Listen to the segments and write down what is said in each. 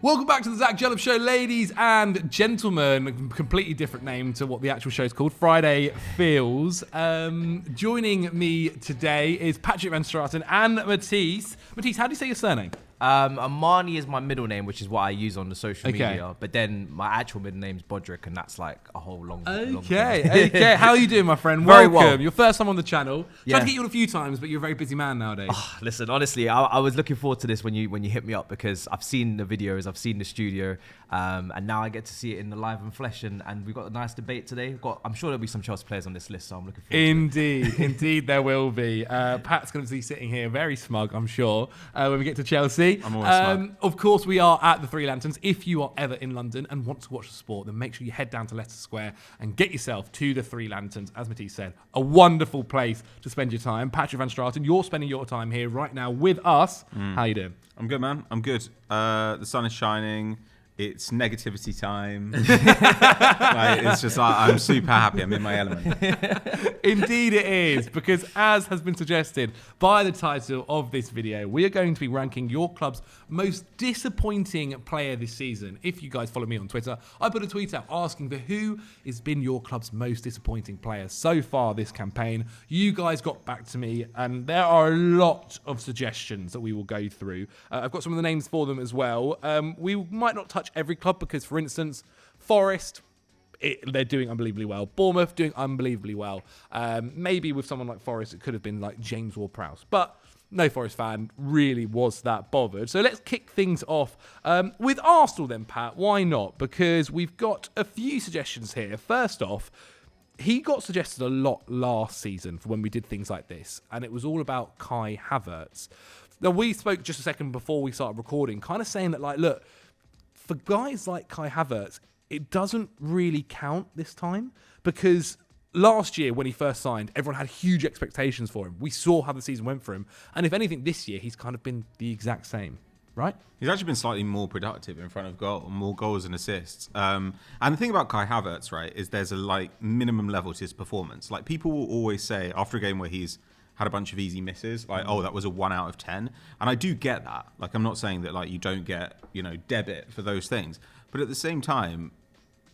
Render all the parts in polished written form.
Welcome back to the Djellab Show, ladies and gentlemen. Completely different name to what the actual show is called. Friday Feels. Joining me today is Patrick Van Straten and Matisse. Matisse, how do you say your surname? Amani is my middle name, which is what I use on the social media. But then my actual middle name's Bodrick, and that's like a whole long. Okay. How are you doing, my friend? Very Welcome. well. Your first time on the channel. Tried to get you on a few times, but you're a very busy man nowadays. Listen, honestly, I was looking forward to this when you hit me up because I've seen the videos, I've seen the studio, and now I get to see it in the live and flesh. And we've got a nice debate today. I'm sure there'll be some Chelsea players on this list, so I'm looking forward to it. Indeed there will be. Pat's going to be sitting here very smug, I'm sure, when we get to Chelsea. I'm always smug. Of course, we are at the Three Lanterns. If you are ever in London and want to watch the sport, then make sure you head down to Leicester Square and get yourself to the Three Lanterns. As Matisse said, a wonderful place to spend your time. Patrick Van Straten, you're spending your time here right now with us. How you doing? I'm good, man. I'm good. The sun is shining. It's negativity time. It's just like, I'm super happy. I'm in my element. Indeed it is, because as has been suggested by the title of this video, we are going to be ranking your club's most disappointing player this season. If you guys follow me on Twitter, I put a tweet out asking for who has been your club's most disappointing player so far this campaign. You guys got back to me, and there are a lot of suggestions that we will go through. I've got some of the names for them as well. We might not touch every club because, for instance, Forest, they're doing unbelievably well. Bournemouth doing unbelievably well. Maybe with someone like Forest, it could have been like James Ward-Prowse. But no Forest fan really was that bothered. So let's kick things off with Arsenal then, Pat. Why not? Because we've got a few suggestions here. First off, he got suggested a lot last season for when we did things like this, and it was all about Kai Havertz. Now, we spoke just a second before we started recording, kind of saying that, like, look, for guys like Kai Havertz, it doesn't really count this time because last year when he first signed, everyone had huge expectations for him. We saw how the season went for him. And if anything, this year, he's kind of been the exact same, right? He's actually been slightly more productive in front of goal, more goals and assists. And the thing about Kai Havertz, right, is there's a minimum level to his performance. Like, people will always say after a game where he's had a bunch of easy misses, like, oh, that was a 1 out of 10. And I do get that. Like, I'm not saying that, like, you don't get, debit for those things. But at the same time,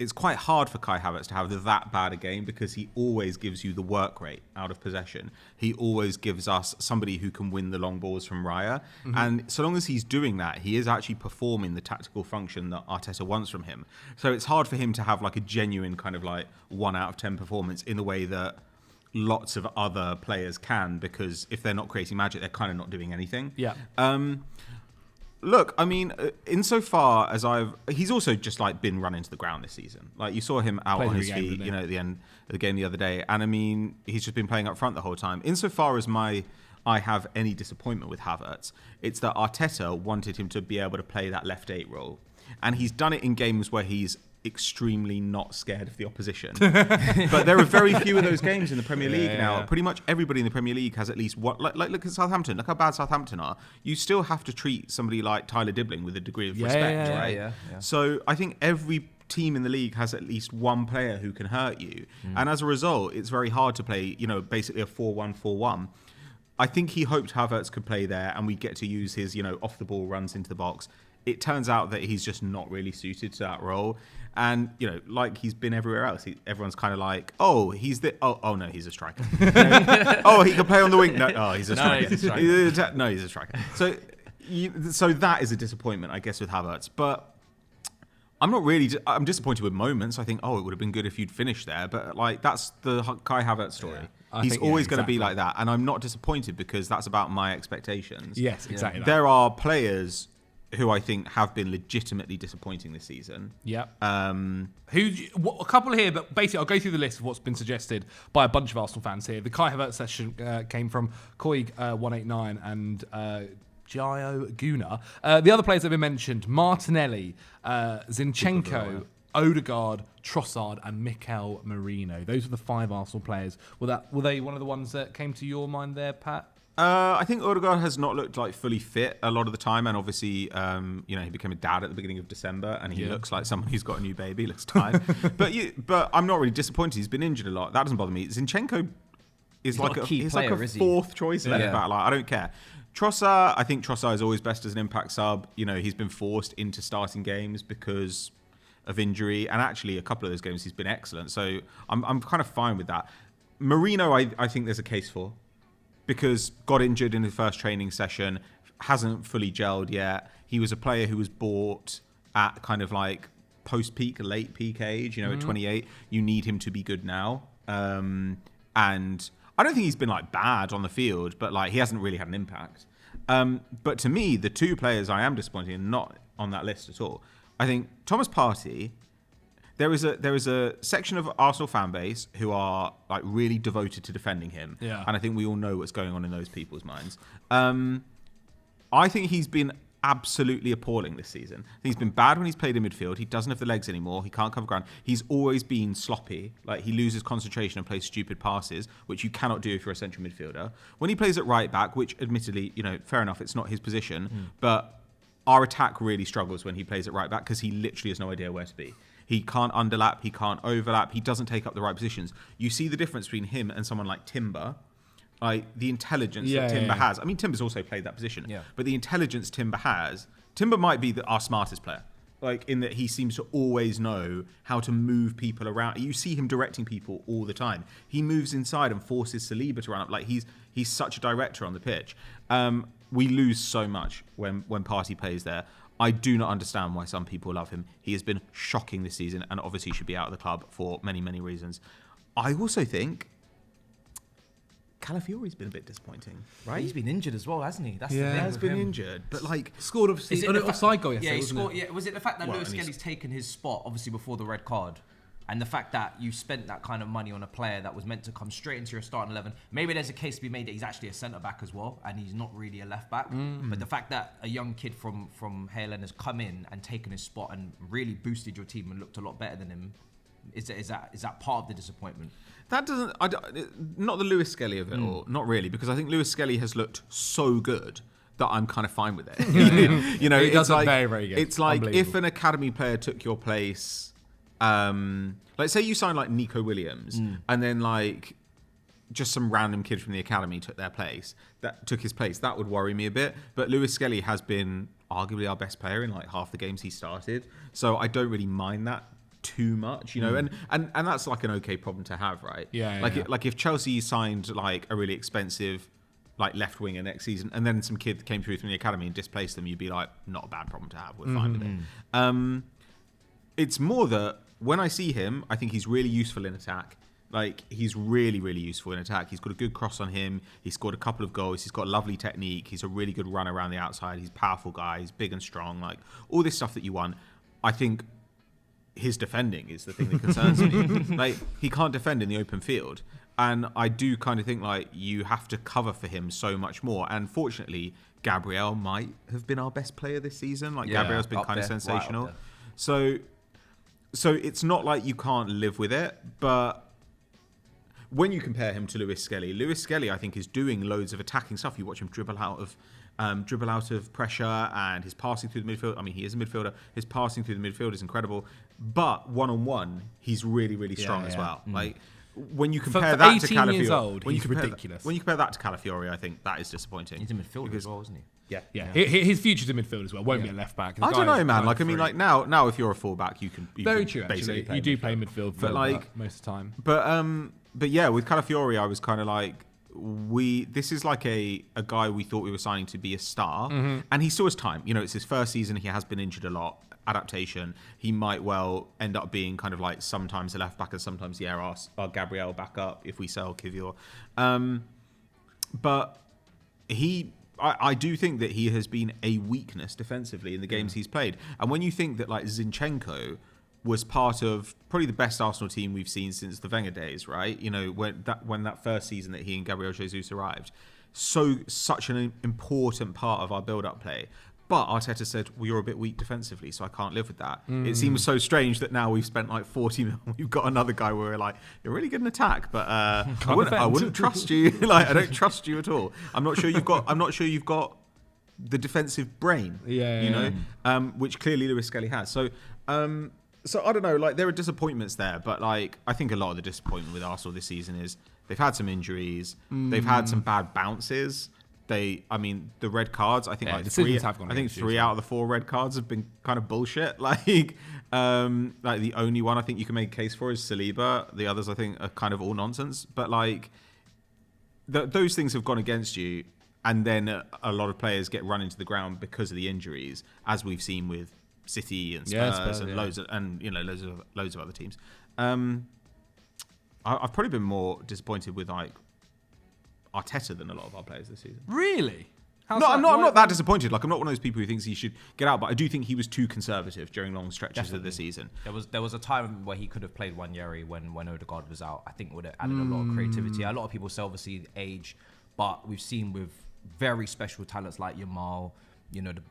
it's quite hard for Kai Havertz to have that bad a game because he always gives you the work rate out of possession. He always gives us somebody who can win the long balls from Raya. Mm-hmm. And so long as he's doing that, he is actually performing the tactical function that Arteta wants from him. So it's hard for him to have, like, a genuine kind of, like, 1 out of 10 performance in the way that lots of other players can, because if they're not creating magic, they're kind of not doing anything. Yeah. Look, I mean, insofar as he's also just like been run into the ground this season. Like, you saw him out on his feet, at the end of the game the other day, and I mean, he's just been playing up front the whole time. Insofar as I have any disappointment with Havertz, it's that Arteta wanted him to be able to play that left 8 role, and he's done it in games where he's extremely not scared of the opposition. But there are very few of those games in the Premier League now. Pretty much everybody in the Premier League has at least one. Like look at Southampton. Look how bad Southampton are. You still have to treat somebody like Tyler Dibbling with a degree of respect, right? Yeah. So I think every team in the league has at least one player who can hurt you. And as a result, it's very hard to play, basically a 4-1-4-1. I think he hoped Havertz could play there and we'd get to use his, off the ball runs into the box. It turns out that he's just not really suited to that role. And, like he's been everywhere else, everyone's kind of like, oh, he's oh, no, he's a striker. Oh, he can play on the wing. No, he's a striker. No, he's a striker. So that is a disappointment, I guess, with Havertz. But I'm disappointed with moments. I think, it would have been good if you'd finished there. But, like, that's the Kai Havertz story. Yeah. He's always going to be like that. And I'm not disappointed because that's about my expectations. Yes, exactly. There are players who I think have been legitimately disappointing this season. Yeah. A couple here, but basically I'll go through the list of what's been suggested by a bunch of Arsenal fans here. The Kai Havertz session came from Koig189 and Gio Guna. The other players that have been mentioned: Martinelli, Zinchenko, Odegaard, Trossard, and Mikel Merino. Those are the 5 Arsenal players. Were they one of the ones that came to your mind there, Pat? I think Odegaard has not looked like fully fit a lot of the time, and obviously, he became a dad at the beginning of December, and he looks like someone who's got a new baby. Looks tired, but I'm not really disappointed. He's been injured a lot. That doesn't bother me. Zinchenko is He's like not a a key he's player, like a is he? fourth choice left Yeah. back. Like, I don't care. Trossard, I think Trossard is always best as an impact sub. You know, he's been forced into starting games because of injury, and actually a couple of those games he's been excellent. So I'm kind of fine with that. Marino, I think there's a case for, because got injured in the first training session, hasn't fully gelled yet. He was a player who was bought at kind of like post-peak, late peak age, you know, at 28. You need him to be good now. And I don't think he's been like bad on the field, but like he hasn't really had an impact. But to me, the two players I am disappointed in, not on that list at all. I think Thomas Partey, there is a section of Arsenal fan base who are like really devoted to defending him. Yeah. And I think we all know what's going on in those people's minds. I think he's been absolutely appalling this season. I think he's been bad when he's played in midfield. He doesn't have the legs anymore. He can't cover ground. He's always been sloppy. Like, he loses concentration and plays stupid passes, which you cannot do if you're a central midfielder. When he plays at right back, which admittedly, you know, fair enough, it's not his position, but our attack really struggles when he plays at right back because he literally has no idea where to be. He can't underlap. He can't overlap. He doesn't take up the right positions. You see the difference between him and someone like Timber. Like, the intelligence that Timber has. I mean, Timber's also played that position. Yeah. But the intelligence Timber has, Timber might be our smartest player. Like, in that he seems to always know how to move people around. You see him directing people all the time. He moves inside and forces Saliba to run up. Like, he's such a director on the pitch. We lose so much when Partey plays there. I do not understand why some people love him. He has been shocking this season and obviously should be out of the club for many, many reasons. I also think Calafiori's been a bit disappointing, right? He's been injured as well, hasn't he? That's Yeah. the He thing has with been him. injured, but like Scored Is it an the offside goal Yeah, yesterday, he wasn't scored. it? Yeah, was it the fact that Well, Lewis and he's- Skelly's taken his spot, obviously before the red card, and the fact that you spent that kind of money on a player that was meant to come straight into your starting 11? Maybe there's a case to be made that he's actually a centre back as well, and he's not really a left back. But the fact that a young kid from Halen has come in and taken his spot and really boosted your team and looked a lot better than him, is that part of the disappointment? that doesn't. Not the Lewis Skelly of it all, not really, because I think Lewis Skelly has looked so good that I'm kind of fine with it. You know, He does it's look like very, very good. It's like if Unbelievable. an academy player took your place, like say you signed like Nico Williams, and then like just some random kid from the academy took his place. That would worry me a bit. But Lewis Skelly has been arguably our best player in like half the games he started, so I don't really mind that too much, you know, and that's like an okay problem to have, right? Like if Chelsea signed like a really expensive like left winger next season, and then some kid came through from the academy and displaced them, you'd be like, not a bad problem to have. We're fine with it. It's more that when I see him, I think he's really useful in attack. Like, he's really, really useful in attack. He's got a good cross on him. He's scored a couple of goals. He's got lovely technique. He's a really good runner around the outside. He's a powerful guy. He's big and strong. Like, all this stuff that you want. I think his defending is the thing that concerns me. Like, he can't defend in the open field. And I do kind of think, like, you have to cover for him so much more. And fortunately, Gabriel might have been our best player this season. Like, Yeah, Gabriel's been up kind of there, right sensational. up there. So it's not like you can't live with it, but when you compare him to Lewis Skelly, I think, is doing loads of attacking stuff. You watch him dribble out of pressure, and his passing through the midfield. I mean, he is a midfielder. His passing through the midfield is incredible. But one-on-one, he's really, really strong as well. Like, when you compare that to 18 years Calafiori, old, he's ridiculous. When you compare that to Calafiori, I think that is disappointing. He's a midfielder as well, isn't he? Yeah. His future's in midfield as well. Won't be a left back. The I don't guy's know, man. Like, I mean, free. like now, if you're a fullback, you can Very can true. basically Actually, you do play midfield, But, like, most of the time. But yeah, with Calafiori, I was kind of like, this is like a guy we thought we were signing to be a star, and he still has time. You know, it's his first season. He has been injured a lot. Adaptation. He might well end up being kind of like sometimes a left back and sometimes our Gabriel back up if we sell Kivior. But I do think that he has been a weakness defensively in the games he's played. And when you think that like Zinchenko was part of probably the best Arsenal team we've seen since the Wenger days, right? You know, when that first season that he and Gabriel Jesus arrived, such an important part of our build-up play. But Arteta said, well, you're a bit weak defensively, so I can't live with that. It seems so strange that now we've spent like 40 mil. We've got another guy where we're like, you're really good in attack, but I wouldn't trust you. Like, I don't trust you at all. I'm not sure you've got the defensive brain. Which clearly Lewis Skelly has. So I don't know. Like, there are disappointments there, but like I think a lot of the disappointment with Arsenal this season is They've had some injuries. They've had some bad bounces. The red cards, I think three out of the 4 red cards have been kind of bullshit. Like the only one I think you can make a case for is Saliba. The others I think are kind of all nonsense. But like those things have gone against you, and then a lot of players get run into the ground because of the injuries, as we've seen with City and Spurs and loads of other teams. I've probably been more disappointed with like Arteta than a lot of our players this season. Really? I'm not that disappointed. Like, I'm not one of those people who thinks he should get out, but I do think he was too conservative during long stretches of the season. There was a time where he could have played Wanyeri when Odegaard was out. I think it would have added a lot of creativity. A lot of people say obviously age, but we've seen with very special talents like Yamal, the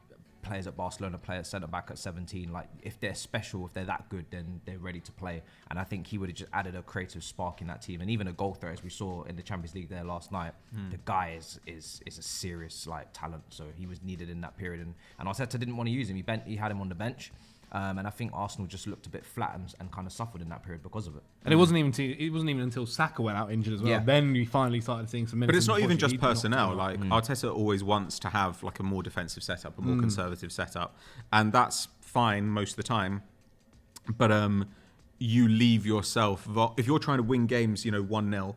players at Barcelona, play at centre back at 17. Like, if they're special, if they're that good, then they're ready to play. And I think he would have just added a creative spark in that team, and even a goal threat, as we saw in the Champions League there last night. The guy is a serious like talent, so he was needed in that period. And Arteta didn't want to use him. He had him on the bench. And I think Arsenal just looked a bit flat and kind of suffered in that period because of it. And it wasn't even until Saka went out injured as well. Yeah. Then we finally started seeing some minutes. But it's not even just personnel. Like Arteta always wants to have like a more defensive setup, a more conservative setup, and that's fine most of the time. But you leave yourself, if you're trying to win games, 1-0,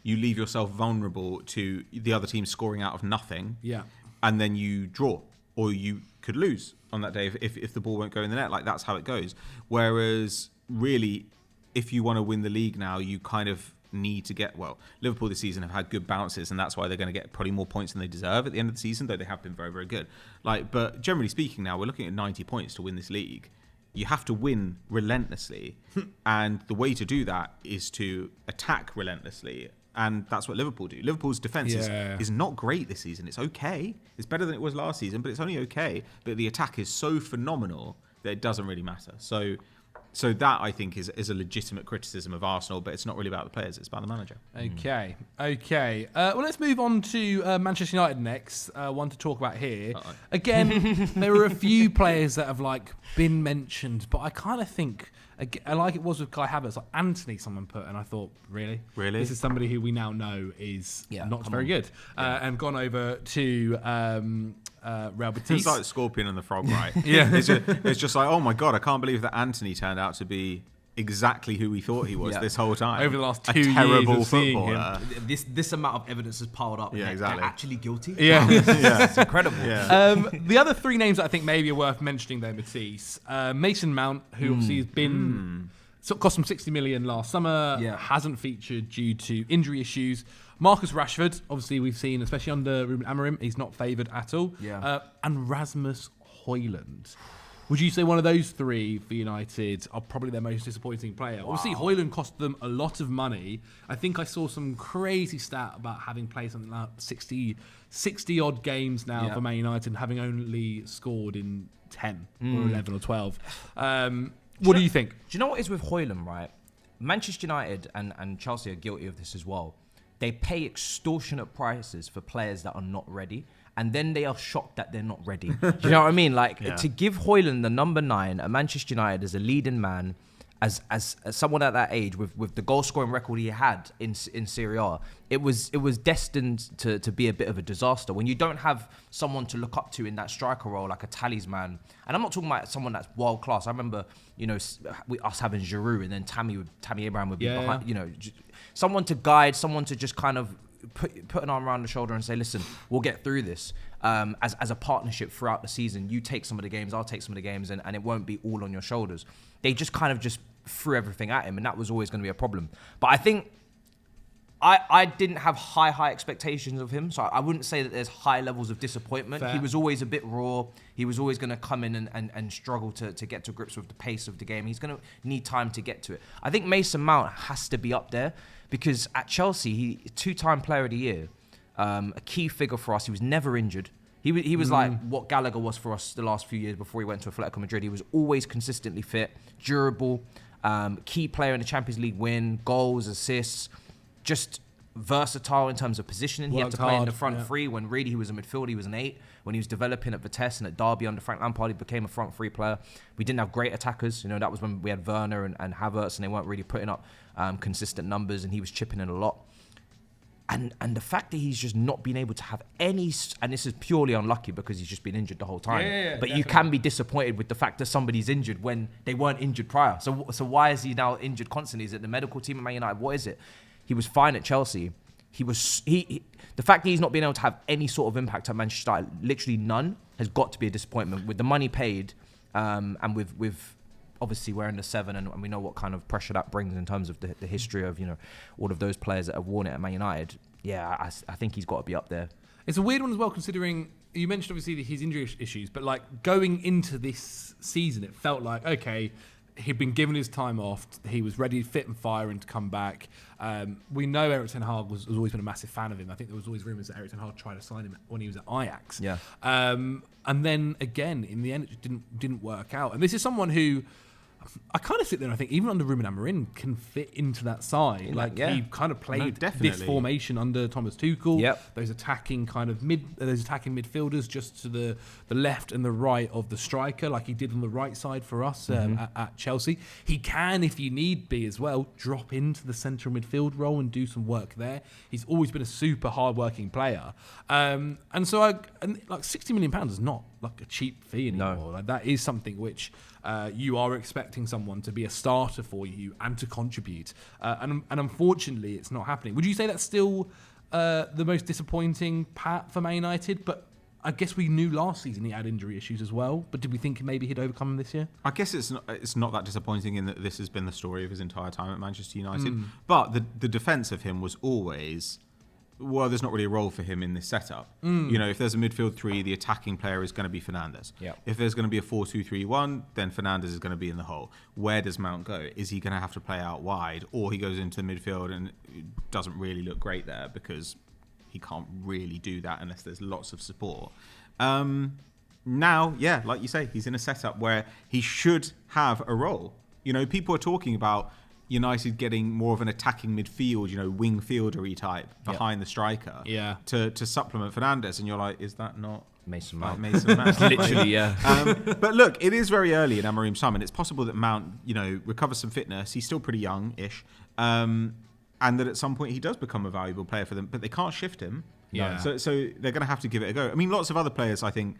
you leave yourself vulnerable to the other team scoring out of nothing. Yeah. And then you draw, or you could lose on that day if the ball won't go in the net. Like, that's how it goes. Whereas really, if you want to win the league now, you kind of need to get, Liverpool this season have had good bounces, and that's why they're going to get probably more points than they deserve at the end of the season, though they have been very, very good. But generally speaking now, we're looking at 90 points to win this league. You have to win relentlessly. And the way to do that is to attack relentlessly. And that's what Liverpool do. Liverpool's defence is not great this season. It's okay. It's better than it was last season, but it's only okay. But the attack is so phenomenal that it doesn't really matter. So that, I think, is a legitimate criticism of Arsenal, but it's not really about the players. It's about the manager. Okay. Well, let's move on to Manchester United next. One to talk about here. Again, there are a few players that have been mentioned, but I kind of think, like it was with Kai Havertz, like Anthony, someone put, and I thought, really? This is somebody who we now know is not very good, and gone over to Real Betis. It's like Scorpion and the Frog, right? Yeah. It's just like, oh my God, I can't believe that Anthony turned out to be exactly who we thought he was this whole time. Over the last 2 years terrible of seeing footballer. him. This amount of evidence has piled up. Yeah, exactly. They're actually guilty. Yeah. It's incredible. Yeah. The other 3 names that I think maybe are worth mentioning though, Matisse. Mason Mount, who obviously has been... So it cost him 60 million last summer, hasn't featured due to injury issues. Marcus Rashford, obviously we've seen, especially under Ruben Amorim, he's not favoured at all. And Rasmus Højlund. Would you say one of those 3 for United are probably their most disappointing player? Wow. Obviously, Højlund cost them a lot of money. I think I saw some crazy stat about having played something like 60 odd games now for Man United and having only scored in 10 or 11 or 12. What do you think? Do you know what is with Højlund, right? Manchester United and Chelsea are guilty of this as well. They pay extortionate prices for players that are not ready, and then they are shocked that they're not ready. Do you know what I mean? To give Højlund the number 9 at Manchester United as a leading man, as someone at that age with the goal scoring record he had in Serie A, it was destined to be a bit of a disaster when you don't have someone to look up to in that striker role, like a talisman. And I'm not talking about someone that's world class. I remember us having Giroud, and then Tammy Abraham would be behind. Someone to guide, someone to just kind of put an arm around the shoulder and say, listen, we'll get through this as a partnership throughout the season. You take some of the games, I'll take some of the games, and it won't be all on your shoulders. They just kind of just threw everything at him, and that was always going to be a problem. But I think I didn't have high expectations of him, so I wouldn't say that there's high levels of disappointment. Fair. He was always a bit raw. He was always going to come in and struggle to get to grips with the pace of the game. He's going to need time to get to it. I think Mason Mount has to be up there because at Chelsea, he 2-time player of the year, a key figure for us. He was never injured. He was like what Gallagher was for us the last few years before he went to Atletico Madrid. He was always consistently fit, durable, key player in the Champions League win, goals, assists, just versatile in terms of positioning. He had to play in the front 3 when really he was a midfielder. He was an 8. When he was developing at Vitesse and at Derby under Frank Lampard, he became a front 3 player. We didn't have great attackers. That was when we had Werner and Havertz, and they weren't really putting up consistent numbers, and he was chipping in a lot. And the fact that he's just not been able to have any, and this is purely unlucky because he's just been injured the whole time. But definitely. You can be disappointed with the fact that somebody's injured when they weren't injured prior. So why is he now injured constantly? Is it the medical team at Man United? What is it? He was fine at Chelsea. The fact that he's not being able to have any sort of impact at Manchester United, literally none, has got to be a disappointment with the money paid, and with obviously wearing the 7, and we know what kind of pressure that brings in terms of the history of, all of those players that have worn it at Man United. Yeah, I think he's got to be up there. It's a weird one as well, considering you mentioned obviously his injury issues, but like going into this season, it felt like, okay, he'd been given his time off. He was ready, fit and firing to come back. We know Erik ten Hag has always been a massive fan of him. I think there was always rumours that Erik ten Hag tried to sign him when he was at Ajax. Yeah. And then again, in the end, it just didn't work out. And this is someone who I kind of sit there and I think even under Ruben Amorim can fit into that side. He kind of played this formation under Thomas Tuchel. Yep. Those attacking midfielders just to the left and the right of the striker, like he did on the right side for us at Chelsea. He can, if you need be as well, drop into the central midfield role and do some work there. He's always been a super hard-working player. And so £60 million is not like a cheap fee anymore. No. Like, that is something which you are expecting someone to be a starter for you and to contribute. And unfortunately, it's not happening. Would you say that's still the most disappointing part for Man United? But I guess we knew last season he had injury issues as well. But did we think maybe he'd overcome them this year? I guess it's not that disappointing in that this has been the story of his entire time at Manchester United. But the defence of him was always, well, there's not really a role for him in this setup. If there's a midfield 3, the attacking player is going to be Fernandes. Yep. If there's going to be a 4-2-3-1, then Fernandes is going to be in the hole. Where does Mount go? Is he going to have to play out wide, or he goes into the midfield and doesn't really look great there because he can't really do that unless there's lots of support? Now, like you say, he's in a setup where he should have a role. People are talking about United getting more of an attacking midfield, wing fieldery type behind the striker to supplement Fernandes. And you're like, is that not Mason Mount? Literally, yeah. But look, it is very early in Amorim's time, and it's possible that Mount, recovers some fitness. He's still pretty young-ish. And that at some point he does become a valuable player for them, but they can't shift him. Yeah. So they're going to have to give it a go. I mean, lots of other players, I think,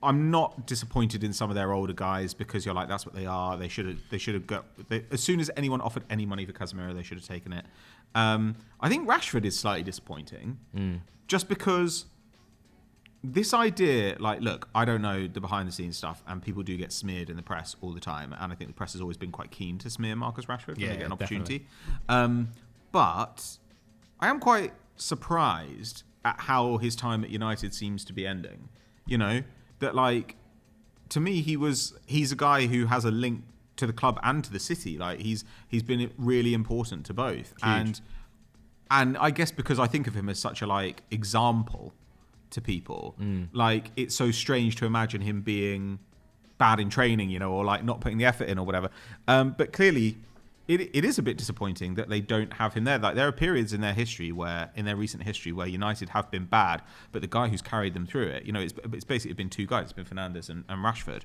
I'm not disappointed in some of their older guys because you're like, that's what they are. They should have got. As soon as anyone offered any money for Casemiro, they should have taken it. I think Rashford is slightly disappointing, just because this idea, look, I don't know the behind the scenes stuff, and people do get smeared in the press all the time, and I think the press has always been quite keen to smear Marcus Rashford when they get an opportunity. But I am quite surprised at how his time at United seems to be ending. That to me he's a guy who has a link to the club and to the city. He's been really important to both. Huge. And I guess because I think of him as such a example to people, it's so strange to imagine him being bad in training, or not putting the effort in or whatever. But clearly it is a bit disappointing that they don't have him there. There are periods in their recent history where United have been bad, but the guy who's carried them through it, it's basically been two guys. It's been Fernandes and Rashford.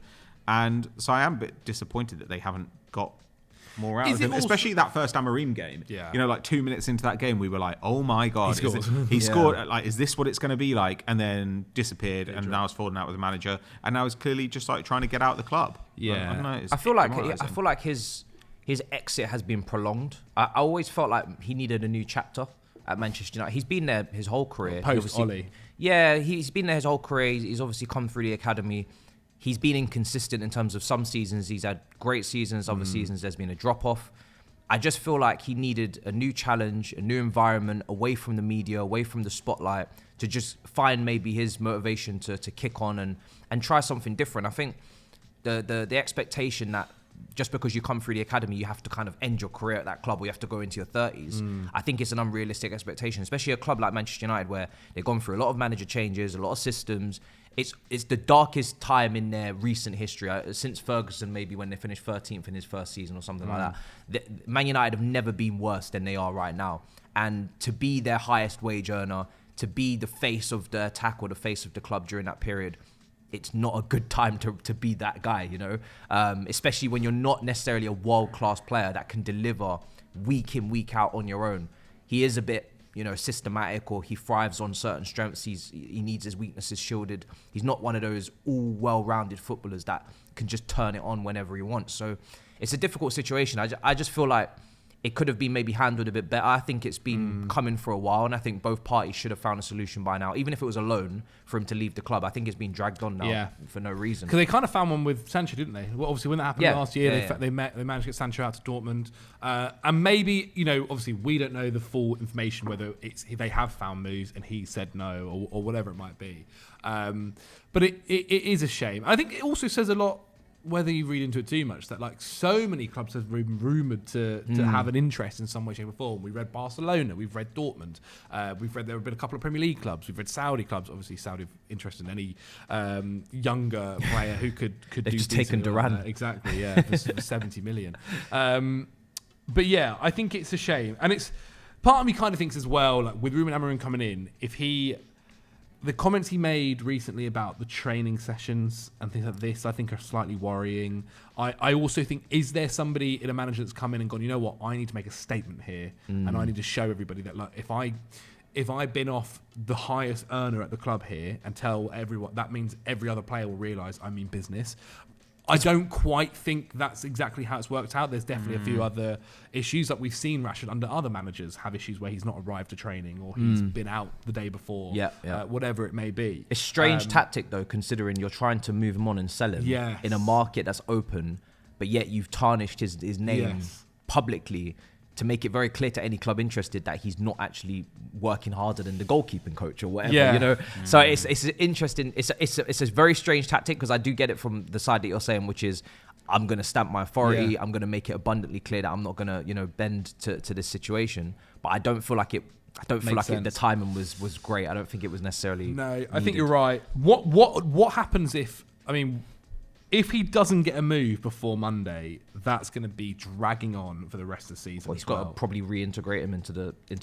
And so I am a bit disappointed that they haven't got more out of him, especially that first Amorim game. Yeah. 2 minutes into that game, we were like, oh my God, he scored. Is this what it's going to be like? And then disappeared, and now it's fallen out with the manager, and now it's clearly just trying to get out of the club. Yeah. I don't know, I feel like his exit has been prolonged. I always felt like he needed a new chapter at Manchester United. He's been there his whole career. Post-Ollie. Yeah, he's been there his whole career. He's obviously come through the academy. He's been inconsistent in terms of some seasons. He's had great seasons. Other seasons, there's been a drop-off. I just feel like he needed a new challenge, a new environment, away from the media, away from the spotlight, to just find maybe his motivation to kick on and try something different. I think the expectation that just because you come through the academy, you have to kind of end your career at that club, or you have to go into your 30s. I think it's an unrealistic expectation, especially a club like Manchester United, where they've gone through a lot of manager changes, a lot of systems. It's the darkest time in their recent history, since Ferguson, maybe when they finished 13th in his first season or something like that. Man United have never been worse than they are right now. And to be their highest wage earner, to be the face of the attack or the face of the club during that period, it's not a good time to be that guy, especially when you're not necessarily a world-class player that can deliver week in, week out on your own. He is a bit, systematic, or he thrives on certain strengths. He needs his weaknesses shielded. He's not one of those all well-rounded footballers that can just turn it on whenever he wants. So it's a difficult situation. I just feel like it could have been maybe handled a bit better. I think it's been coming for a while, and I think both parties should have found a solution by now. Even if it was a loan for him to leave the club, I think it's been dragged on now for no reason. Because they kind of found one with Sancho, didn't they? Well, obviously, when that happened last year, they managed to get Sancho out to Dortmund. And maybe, obviously, we don't know the full information, whether they have found moves and he said no or whatever it might be. But it is a shame. I think it also says a lot, whether you read into it too much, that like so many clubs have been rumoured to have an interest in some way, shape or form. We read Barcelona, we've read Dortmund, we've read there have been a couple of Premier League clubs, we've read Saudi clubs. Obviously, Saudi interested in any younger player who could They've do just taken Duran. Exactly, yeah, for 70 million. But yeah, I think it's a shame, and it's part of me kind of thinks as well, like with Ruben Amorim coming in, the comments he made recently about the training sessions and things like this, I think are slightly worrying. I also think, is there somebody in a manager that's come in and gone, you know what, I need to make a statement here, and I need to show everybody that, like, if I bin off the highest earner at the club here and tell everyone, that means every other player will realise I mean business. I don't quite think that's exactly how it's worked out. There's definitely a few other issues that we've seen Rashford under other managers have issues where he's not arrived to training or he's been out the day before, whatever it may be. It's a strange tactic, though, considering you're trying to move him on and sell him in a market that's open, but yet you've tarnished his name publicly to make it very clear to any club interested that he's not actually working harder than the goalkeeping coach or whatever, So it's interesting. It's a very strange tactic, because I do get it from the side that you're saying, which is I'm going to stamp my authority. I'm going to make it abundantly clear that I'm not going to, bend to this situation. But I don't feel like it. The timing was great. I don't think it was necessarily. No, I think you're right. What happens if he doesn't get a move before Monday? That's going to be dragging on for the rest of the season. Well, he's got to probably reintegrate him into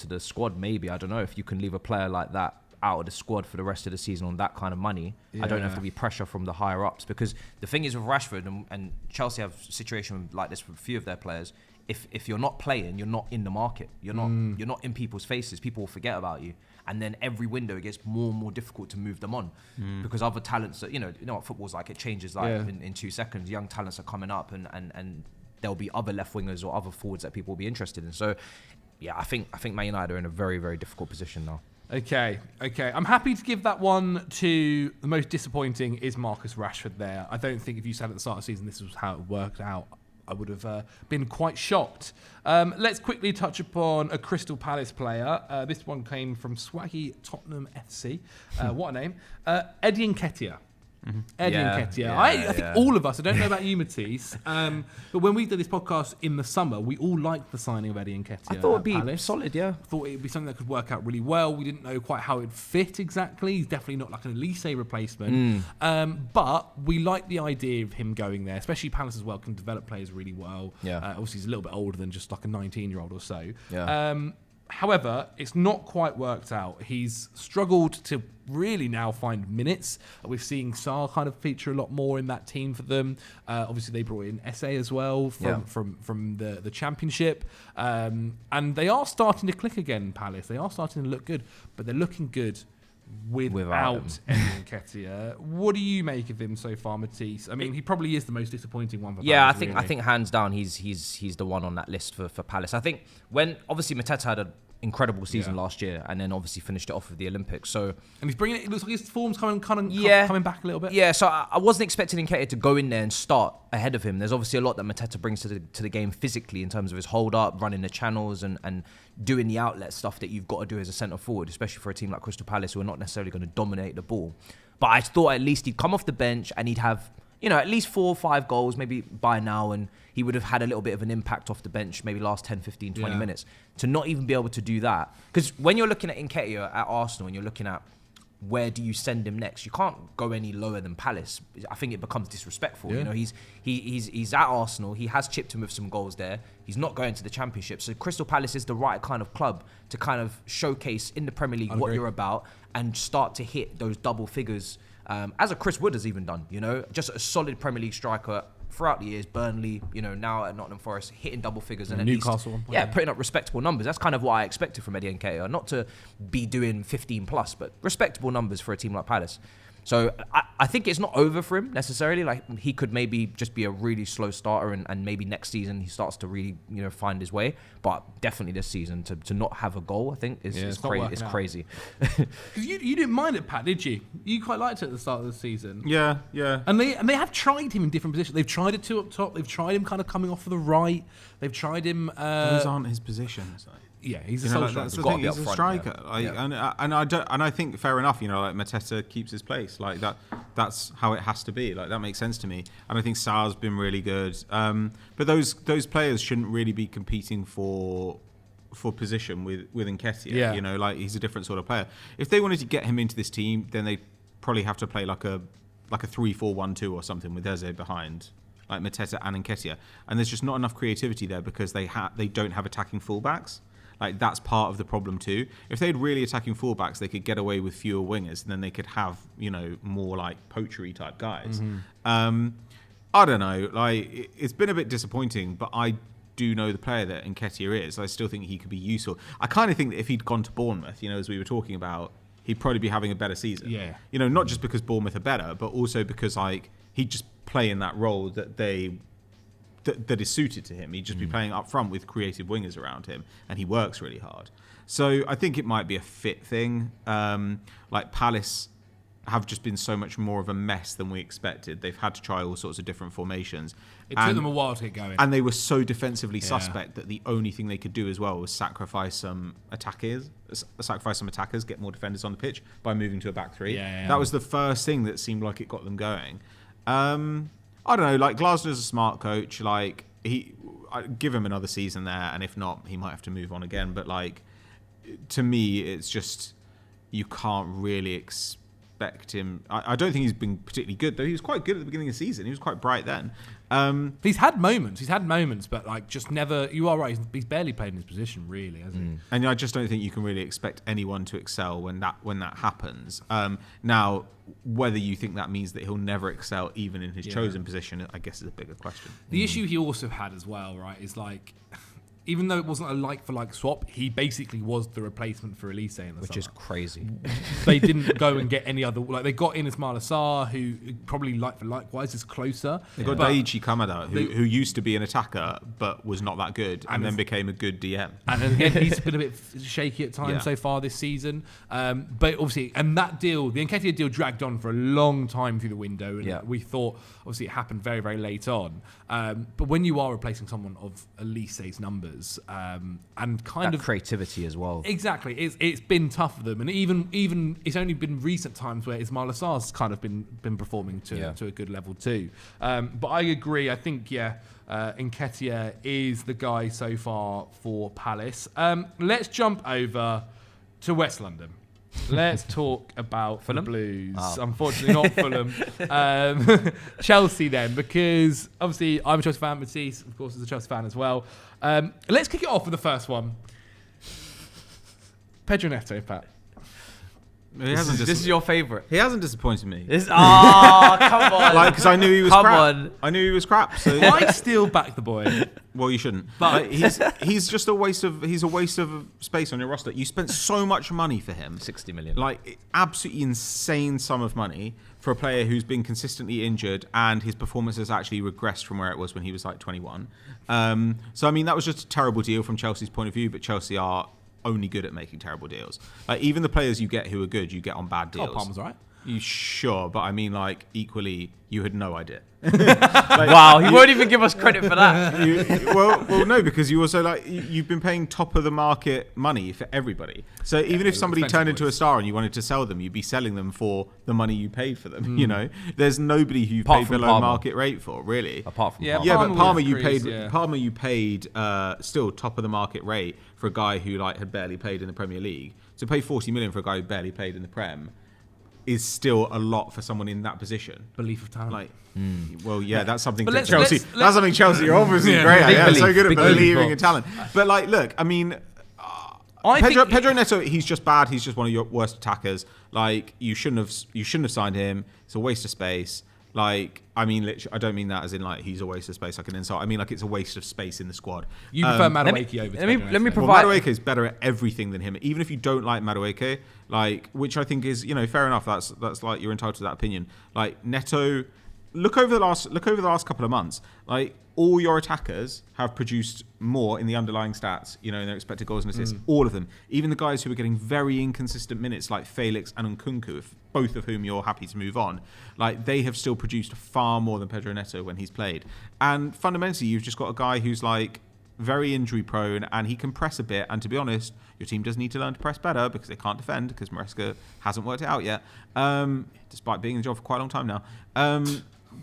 the squad. Maybe, I don't know, if you can leave a player like that out of the squad for the rest of the season on that kind of money. I don't know if there'll be pressure from the higher ups, because the thing is with Rashford and Chelsea have a situation like this with a few of their players. If you're not playing, you're not in the market. You're not in people's faces. People will forget about you. And then every window it gets more and more difficult to move them on, because other talents that, you know what football's like, it changes in 2 seconds. Young talents are coming up, and there'll be other left wingers or other forwards that people will be interested in. So I think Man United are in a very, very difficult position now. Okay. I'm happy to give that one to the most disappointing is Marcus Rashford there. I don't think if you said at the start of the season this was how it worked out, I would have been quite shocked. Let's quickly touch upon a Crystal Palace player. This one came from Swaggy Tottenham FC. What a name. Eddie Nketiah. Eddie Nketiah. I think all of us, I don't know about you, Matisse, but when we did this podcast in the summer, we all liked the signing of Eddie Nketiah. I thought it'd be solid, Thought it'd be something that could work out really well. We didn't know quite how it'd fit exactly. He's definitely not like an Elise replacement. But we like the idea of him going there, especially Palace as well, can develop players really well. Obviously, he's a little bit older than just like a 19-year-old or so. However, it's not quite worked out. He's struggled to really now find minutes. We're seeing Sarr kind of feature a lot more in that team for them. Obviously, they brought in SA as well from the Championship. And they are starting to click again, Palace. They are starting to look good, but they're looking good without Eddie Nketiah. What do you make of him so far, Matisse? I mean, he probably is the most disappointing one for Palace. I think hands down he's the one on that list for Palace. I think when obviously Mateta had an incredible season last year, and then obviously finished it off with the Olympics. So and he's bringing it. It looks like his form's coming back a little bit. Yeah, so I wasn't expecting Nketiah to go in there and start ahead of him. There's obviously a lot that Mateta brings to the game physically in terms of his hold up, running the channels, and doing the outlet stuff that you've got to do as a centre forward, especially for a team like Crystal Palace who are not necessarily going to dominate the ball. But I thought at least he'd come off the bench and he'd have, at least 4 or 5 goals maybe by now, and he would have had a little bit of an impact off the bench, maybe last 10, 15, 20 minutes. To not even be able to do that. Because when you're looking at Nketiah at Arsenal and you're looking at where do you send him next, you can't go any lower than Palace. I think it becomes disrespectful. He's at Arsenal. He has chipped him with some goals there. He's not going to the Championship. So Crystal Palace is the right kind of club to kind of showcase in the Premier League what you're about and start to hit those double figures, as a Chris Wood has even done, just a solid Premier League striker throughout the years, Burnley, now at Nottingham Forest, hitting double figures and at Newcastle, least, putting up respectable numbers. That's kind of what I expected from Eddie Nketiah, not to be doing 15 plus, but respectable numbers for a team like Palace. So I think it's not over for him necessarily. Like, he could maybe just be a really slow starter, and maybe next season he starts to really find his way. But definitely this season to not have a goal, I think is crazy. Because you didn't mind it, Pat, did you? You quite liked it at the start of the season. Yeah. And they have tried him in different positions. They've tried it two up top. They've tried him kind of coming off of the right. They've tried him. Those aren't his positions. Yeah, he's a sole striker. That's the thing. He's a striker. And I think fair enough. Mateta keeps his place. Like that. That's how it has to be. Like, that makes sense to me. And I think Sar's been really good. But those players shouldn't really be competing for position with Nketiah. Yeah. He's a different sort of player. If they wanted to get him into this team, then they probably have to play like a 3-4-1-2 or something with Eze behind, like Mateta and Nketiah. And there's just not enough creativity there because they don't have attacking fullbacks. Like, that's part of the problem too. If they had really attacking fullbacks, they could get away with fewer wingers, and then they could have, more like poachery type guys. Mm-hmm. I don't know. Like, it's been a bit disappointing, but I do know the player that Nketiah is. I still think he could be useful. I kind of think that if he'd gone to Bournemouth, as we were talking about, he'd probably be having a better season. Yeah. Not just because Bournemouth are better, but also because he'd just play in that role that that is suited to him. He'd just be playing up front with creative wingers around him, and he works really hard. So I think it might be a fit thing. Like, Palace have just been so much more of a mess than we expected. They've had to try all sorts of different formations. It took them a while to get going. And they were so defensively suspect that the only thing they could do as well was sacrifice some attackers, get more defenders on the pitch by moving to a back three. Yeah. That was the first thing that seemed like it got them going. I don't know, like, Glasner's a smart coach. Like, I'd give him another season there, and if not, he might have to move on again. But, like, to me, it's just, you can't really expect him. I don't think he's been particularly good, though. He was quite good at the beginning of the season. He was quite bright then. He's had moments, but like, just never. You are right. He's barely played in his position, really, hasn't he? And I just don't think you can really expect anyone to excel when that happens. Now, whether you think that means that he'll never excel even in his chosen position, I guess is a bigger question. The issue he also had as well, right, is like, even though it wasn't a like-for-like swap, he basically was the replacement for Elise in the Which summer. is crazy. They didn't go and get any other... Like, they got in Ismail Assar, who probably like-for-like-wise is closer. They got Daichi Kamada, who used to be an attacker, but was not that good, and then became a good DM. And again, he's been a bit shaky at times so far this season. But obviously... And that deal, the Nketiah deal, dragged on for a long time through the window, and we thought, obviously, it happened very, very late on. But when you are replacing someone of Elise's numbers, and kind that of creativity as well. Exactly, it's been tough for them, and even it's only been recent times where Ismail Assar's kind of been performing to a good level too. But I agree. I think Nketiah is the guy so far for Palace. Let's jump over to West London. Let's talk about Fulham? The Blues. Oh. Unfortunately, not Fulham. Chelsea then, because obviously I'm a Chelsea fan, Matisse, of course, is a Chelsea fan as well. Let's kick it off with the first one. Pedro Neto, Pat. This is your favourite. He hasn't disappointed me. Come on. Like, because I knew he was crap. I knew he was crap. So I still back the boy. Well, you shouldn't. But he's just a waste of space on your roster. You spent so much money for him. 60 million. Like, absolutely insane sum of money for a player who's been consistently injured, and his performance has actually regressed from where it was when he was like 21. So I mean, that was just a terrible deal from Chelsea's point of view, but Chelsea are only good at making terrible deals. Like, even the players you get who are good, you get on bad deals. Palmer's right. You sure, but I mean, like, equally, you had no idea. Wow, he won't even give us credit for that. Well, no, because you also, like, you've been paying top of the market money for everybody. So even if somebody turned into a star and you wanted to sell them, you'd be selling them for the money you paid for them. You know, there's nobody who you paid below market rate for, really. Apart from Palmer. Yeah, but Palmer you paid still top of the market rate for a guy who, like, had barely played in the Premier League. To pay 40 million for a guy who barely played in the Prem is still a lot for someone in that position. Belief of talent. Like, well, yeah, that's something Chelsea. That's something Chelsea are obviously great at. Yeah, so good at believing in talent. But like, look, I mean, Pedro Neto, he's just bad. He's just one of your worst attackers. Like, you shouldn't have signed him. It's a waste of space. Like, I mean, literally, I don't mean that as in like he's a waste of space, like an insult. I mean like it's a waste of space in the squad. You prefer Madueke over let me provide. Madueke is better at everything than him. Even if you don't like Madueke, like, which I think is, you know, fair enough. That's like, you're entitled to that opinion. Like Neto, look over the last couple of months. Like, all your attackers have produced more in the underlying stats, you know, in their expected goals and assists. All of them. Even the guys who are getting very inconsistent minutes, like Felix and Nkunku, both of whom you're happy to move on, like, they have still produced far more than Pedro Neto when he's played. And fundamentally, you've just got a guy who's like very injury prone and he can press a bit. And to be honest, your team does need to learn to press better because they can't defend because Maresca hasn't worked it out yet, despite being in the job for quite a long time now.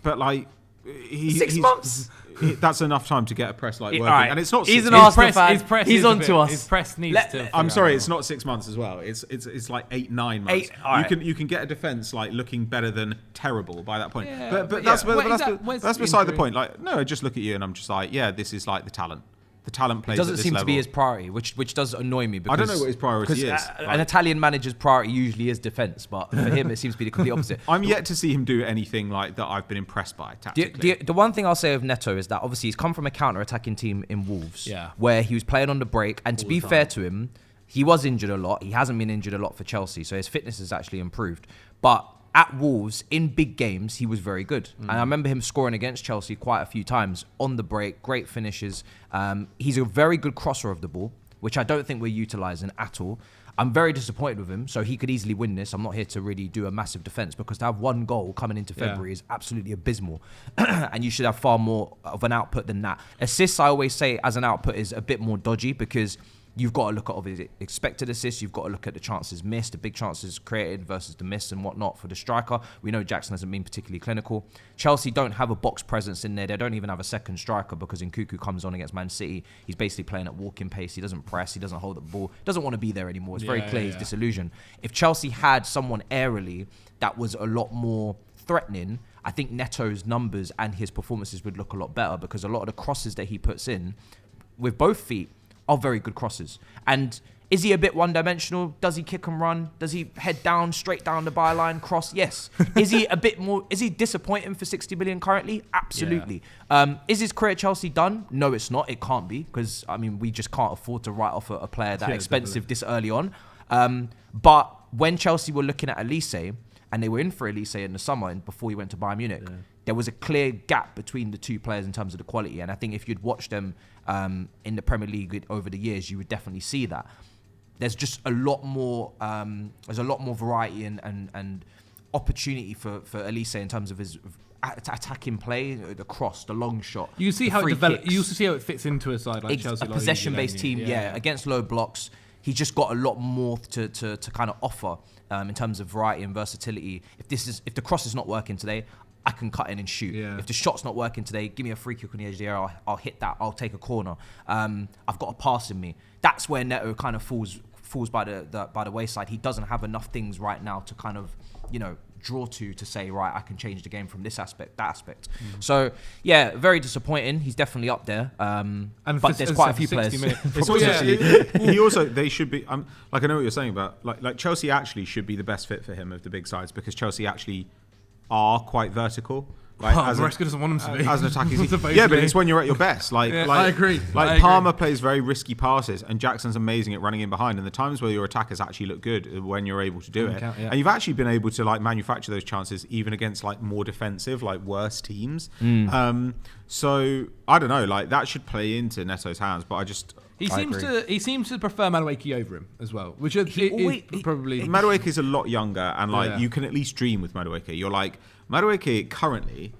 But like, 6 months. That's enough time to get a press like working, right. and it's not. He's 6 an months. Arsenal fan. He's on to us. His press needs to. I'm sorry, it's not 6 months as well. It's like 8-9 months. You can get a defense like looking better than terrible by that point. Yeah, but that's beside the point. Like, no, I just look at you and I'm just like, yeah, this is like the talent. The talent plays. It doesn't at this seem level. to be his priority, which does annoy me. Because, I don't know what his priority is. An Italian manager's priority usually is defence, but for him it seems to be the complete opposite. I'm yet to see him do anything like that I've been impressed by tactically. The one thing I'll say of Neto is that obviously he's come from a counter-attacking team in Wolves, Yeah. where he was playing on the break, and to be fair to him, he was injured a lot. He hasn't been injured a lot for Chelsea, so his fitness has actually improved. But at Wolves, in big games, he was very good. And I remember him scoring against Chelsea quite a few times on the break, great finishes. He's a very good crosser of the ball, which I don't think we're utilising at all. I'm very disappointed with him, so he could easily win this. I'm not here to really do a massive defence, because to have one goal coming into February is absolutely abysmal. And you should have far more of an output than that. Assists, I always say, as an output is a bit more dodgy, because you've got to look at obviously expected assists. You've got to look at the chances missed, the big chances created versus the miss and whatnot for the striker. We know Jackson hasn't been particularly clinical. Chelsea don't have a box presence in there. They don't even have a second striker, because Nkunku comes on against Man City. He's basically playing at walking pace. He doesn't press. He doesn't hold the ball. Doesn't want to be there anymore. It's very clear he's disillusioned. If Chelsea had someone aerially that was a lot more threatening, I think Neto's numbers and his performances would look a lot better, because a lot of the crosses that he puts in with both feet are very good crosses. And is he a bit one-dimensional? Does he kick and run? Does he head down, straight down the byline, cross? Yes. Is he a bit more... Is he disappointing for 60 million currently? Absolutely. Yeah. Is his career at Chelsea done? No, it's not. It can't be, because, I mean, we just can't afford to write off a player that expensive this early on. But when Chelsea were looking at Elise, and they were in for Elise in the summer and before he went to Bayern Munich, there was a clear gap between the two players in terms of the quality. And I think if you'd watched them in the Premier League over the years, you would definitely see that. There's just a lot more. There's a lot more variety and opportunity for Elise in terms of his attacking play, the cross, the long shot. You see how it develops. You see how it fits into a side like Chelsea, a possession-based team. Against low blocks, he's just got a lot more to kind of offer in terms of variety and versatility. If the cross is not working today, I can cut in and shoot. Yeah. If the shot's not working today, give me a free kick on the edge of the area, I'll hit that, I'll take a corner. I've got a pass in me. That's where Neto kind of falls by the wayside. He doesn't have enough things right now to kind of, draw to say, right, I can change the game from this aspect, that aspect. So, yeah, very disappointing. He's definitely up there. But there's quite a few players. They should be, like, I know what you're saying about, like Chelsea actually should be the best fit for him of the big sides, because Chelsea actually are quite vertical. Like, Maresca doesn't want him to be. As an attacking team. Yeah, but it's when you're at your best. I agree. Palmer plays very risky passes, and Jackson's amazing at running in behind. And the times where your attackers actually look good when you're able to do it. And you've actually been able to manufacture those chances even against more defensive, worse teams. So I don't know. That should play into Neto's hands, but He seems to prefer Madueke over him as well, which is probably... Madueke is a lot younger, and you can at least dream with Madueke. You're Madueke currently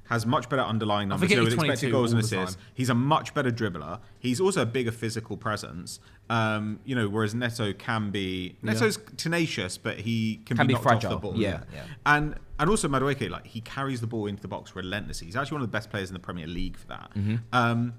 has much better underlying numbers with expected goals and assists. He's a much better dribbler. He's also a bigger physical presence. Whereas Neto can be... Neto's tenacious, but he can be knocked fragile. off the ball. Yeah. And also Madueke, he carries the ball into the box relentlessly. He's actually one of the best players in the Premier League for that.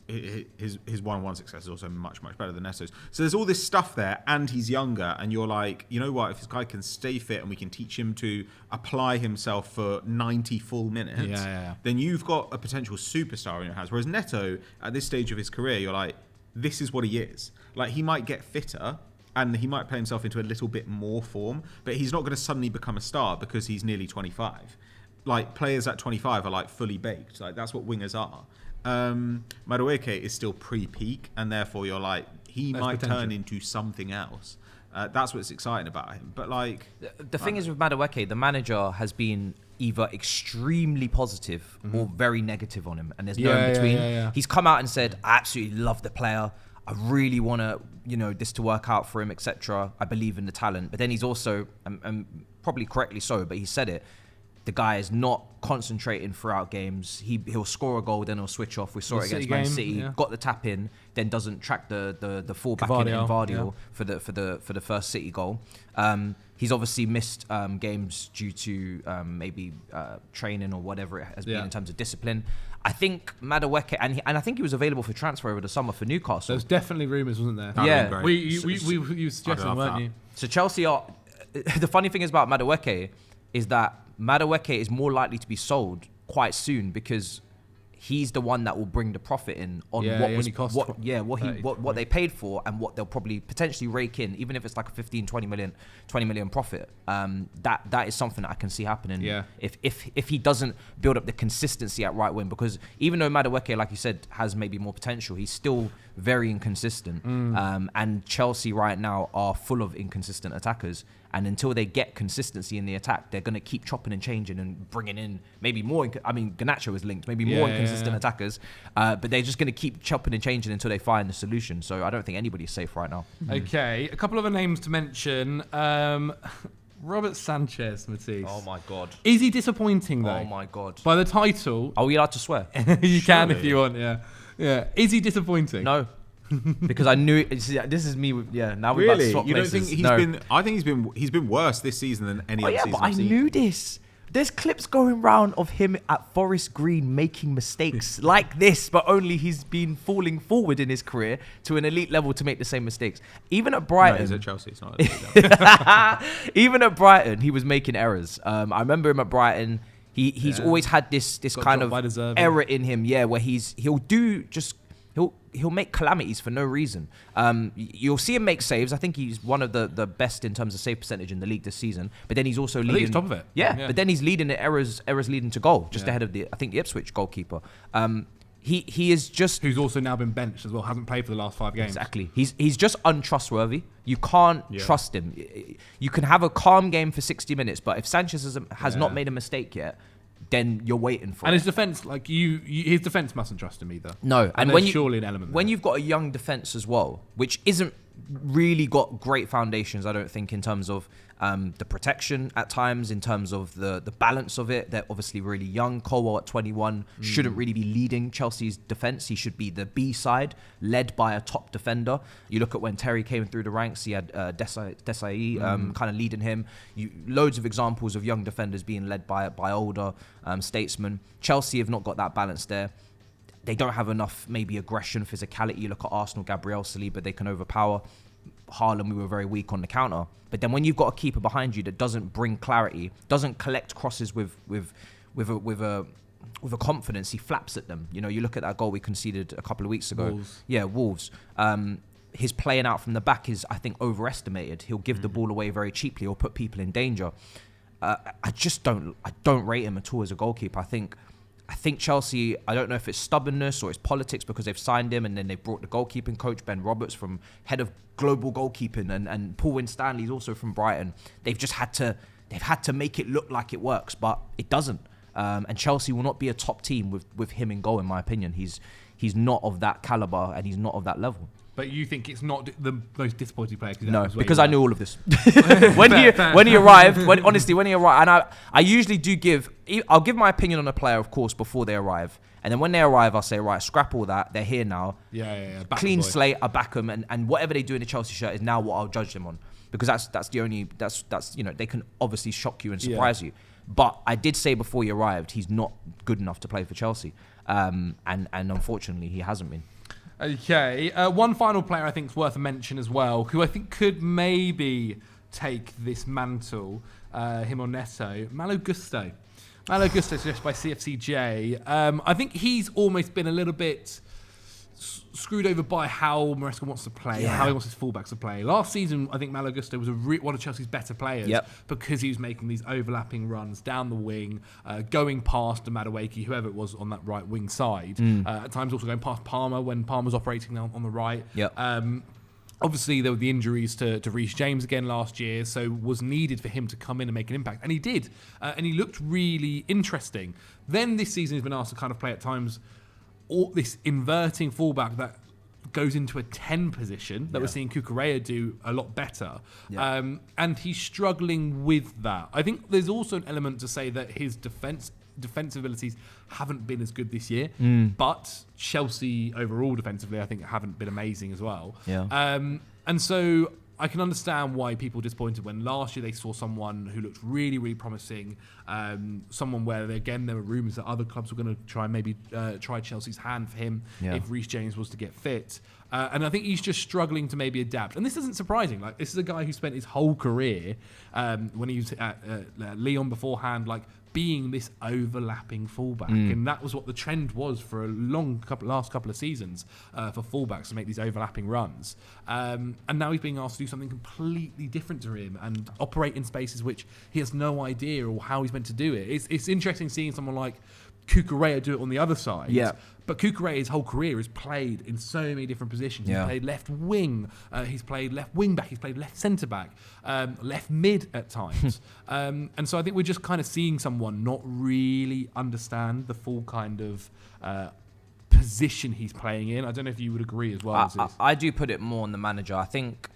His one-on-one success is also much, much better than Neto's. So there's all this stuff there, and he's younger, and you're you know what, if this guy can stay fit and we can teach him to apply himself for 90 full minutes, then you've got a potential superstar in your hands. Whereas Neto, at this stage of his career, you're this is what he is. He might get fitter, and he might play himself into a little bit more form, but he's not going to suddenly become a star because he's nearly 25. like players at 25 are like fully baked. Like that's what wingers are. Madueke is still pre-peak, and therefore you're like he might turn into something else. That's what's exciting about him. But like the thing is with Madueke, the manager has been either extremely positive or very negative on him, and there's no in between. He's come out and said, "I absolutely love the player. I really want to, this to work out for him, etc. I believe in the talent." But then he's also, and probably correctly so, but he said it. The guy is not concentrating throughout games. He'll score a goal, then he'll switch off. We saw it against Man City. Got the tap in, then doesn't track the full back in Vardiel for the first City goal. He's obviously missed games due to maybe training or whatever it has been in terms of discipline. I think Madueke, and I think he was available for transfer over the summer for Newcastle. There's definitely rumours, wasn't there? Yeah, you suggested, weren't you? So Chelsea are. The funny thing is about Madueke is that Madueke is more likely to be sold quite soon because he's the one that will bring the profit in on what they paid for and what they'll probably potentially rake in, even if it's like a 20 million profit. That is something that I can see happening. Yeah. If he doesn't build up the consistency at right wing, because even though Madueke, like you said, has maybe more potential, he's still very inconsistent. And Chelsea right now are full of inconsistent attackers. And until they get consistency in the attack, they're going to keep chopping and changing and bringing in maybe more. Garnacho is linked, maybe more inconsistent attackers. But they're just going to keep chopping and changing until they find the solution. So I don't think anybody's safe right now. Okay, a couple of other names to mention. Robert Sanchez, Matisse. Oh my God. Is he disappointing though? Oh my God. By the title. Are we allowed to swear? You can if you want, yeah. Is he disappointing? No. Because I knew this is me. Now we're about to swap places. You don't think he's been? I think he's been worse this season than any other season. But I knew this. There's clips going round of him at Forest Green making mistakes like this, but only he's been falling forward in his career to an elite level to make the same mistakes. Even at Brighton, he's at Chelsea. It's not at even at Brighton, he was making errors. I remember him at Brighton. He's always had this kind of error in him, where he'll make calamities for no reason. You'll see him make saves. I think he's one of the best in terms of save percentage in the league this season. But then he's also leading. He's top of it. Yeah, but then he's leading the errors leading to goal, just ahead of the Ipswich goalkeeper. He is just who's also now been benched as well. Hasn't played for the last 5 games. Exactly. He's just untrustworthy. You can't trust him. You can have a calm game for 60 minutes, but if Sanchez has not made a mistake yet, then you're waiting for it. And his defence, like his defence mustn't trust him either. No, and when surely an element when you've got a young defence as well, which isn't really got great foundations, I don't think, in terms of the protection at times, in terms of the balance of it. They're obviously really young. Colwell at 21 shouldn't really be leading Chelsea's defence. He should be the B side, led by a top defender. You look at when Terry came through the ranks, he had Desai kind of leading him. Loads of examples of young defenders being led by older statesmen. Chelsea have not got that balance there. They don't have enough maybe aggression, physicality. You look at Arsenal, Gabriel, Saliba, they can overpower. Haaland, we were very weak on the counter. But then when you've got a keeper behind you that doesn't bring clarity, doesn't collect crosses with a confidence, he flaps at them. You look at that goal we conceded a couple of weeks ago. Wolves. Yeah, Wolves. His playing out from the back is, I think, overestimated. He'll give the ball away very cheaply or put people in danger. I don't rate him at all as a goalkeeper. I think Chelsea, I don't know if it's stubbornness or it's politics because they've signed him and then they've brought the goalkeeping coach, Ben Roberts, from head of global goalkeeping, and Paul Winstanley's also from Brighton. They've had to make it look like it works, but it doesn't. And Chelsea will not be a top team with him in goal, in my opinion. He's not of that caliber and he's not of that level. But you think it's not the most disappointing player? No, because I knew all of this. when he arrived, and I usually I'll give my opinion on a player, of course, before they arrive. And then when they arrive, I'll say, right, scrap all that. They're here now. Yeah. Clean slate, I back them. And whatever they do in the Chelsea shirt is now what I'll judge them on. Because that's they can obviously shock you and surprise you. But I did say before he arrived, he's not good enough to play for Chelsea. And unfortunately, he hasn't been. Okay, one final player I think is worth a mention as well, who I think could maybe take this mantle, him or Neto, Malo Gusto. Malo Gusto, suggested by CFCJ. I think he's almost been a little bit screwed over by how Maresca wants to play, how he wants his fullbacks to play. Last season, I think Malo Gusto was one of Chelsea's better players because he was making these overlapping runs down the wing, going past Madueke, whoever it was on that right wing side. At times also going past Palmer when Palmer's operating on the right. Obviously, there were the injuries to Reece James again last year, so was needed for him to come in and make an impact. And he did. And he looked really interesting. Then this season he's been asked to kind of play at times this inverting fullback that goes into a 10 position that we're seeing Cucurella do a lot better. And he's struggling with that. I think there's also an element to say that his defensive abilities haven't been as good this year, but Chelsea overall defensively I think haven't been amazing as well. And so I can understand why people were disappointed when last year they saw someone who looked really, really promising, someone where, again, there were rumours that other clubs were going to try maybe try Chelsea's hand for him if Reece James was to get fit. And I think he's just struggling to maybe adapt. And this isn't surprising. Like, this is a guy who spent his whole career, when he was at Lyon beforehand, like, being this overlapping fullback. And that was what the trend was for a last couple of seasons for fullbacks, to make these overlapping runs. And now he's being asked to do something completely different to him and operate in spaces which he has no idea or how he's meant to do it. It's interesting seeing someone like Cucurella do it on the other side. But Cucurella, his whole career, has played in so many different positions. He's played left wing, he's played left wing back, he's played left centre back, left mid at times. And so I think we're just kind of seeing someone not really understand the full kind of position he's playing in. I don't know if you would agree as well. I do put it more on the manager. I think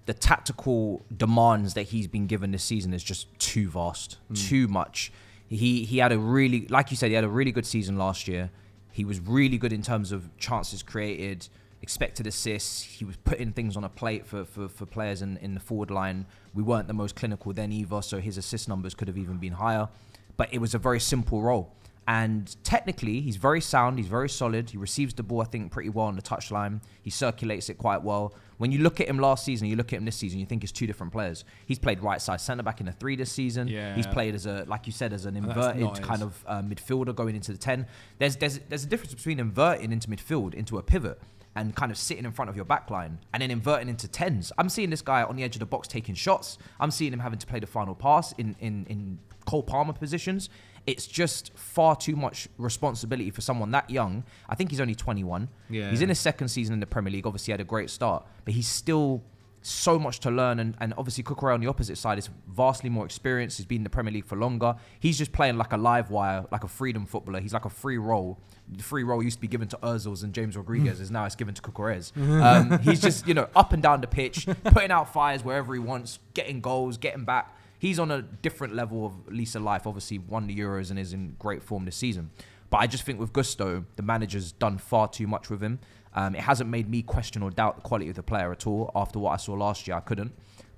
the tactical demands that he's been given this season is just too vast, too much. He had a really, like you said, he had a really good season last year. He was really good in terms of chances created, expected assists. He was putting things on a plate for players in the forward line. We weren't the most clinical then either, so his assist numbers could have even been higher. But it was a very simple role. And technically, he's very sound, he's very solid. He receives the ball, I think, pretty well on the touchline. He circulates it quite well. When you look at him last season, you look at him this season, you think it's two different players. He's played right side centre back in a 3 this season. He's played as a, like you said, as an inverted kind of midfielder going into the 10. There's a difference between inverting into midfield, into a pivot, and kind of sitting in front of your back line, and then inverting into 10s. I'm seeing this guy on the edge of the box taking shots. I'm seeing him having to play the final pass in Cole Palmer positions. It's just far too much responsibility for someone that young. I think he's only 21. He's in his second season in the Premier League. Obviously, had a great start, but he's still so much to learn. And obviously, Cucurella on the opposite side is vastly more experienced. He's been in the Premier League for longer. He's just playing like a live wire, like a freedom footballer. He's like a free role. The free role used to be given to Ozils and James Rodriguez. Now it's given to Cucurella. He's just, up and down the pitch, putting out fires wherever he wants, getting goals, getting back. He's on a different level of lease of life. Obviously, won the Euros and is in great form this season. But I just think with Gusto, the manager's done far too much with him. It hasn't made me question or doubt the quality of the player at all. After what I saw last year, I couldn't.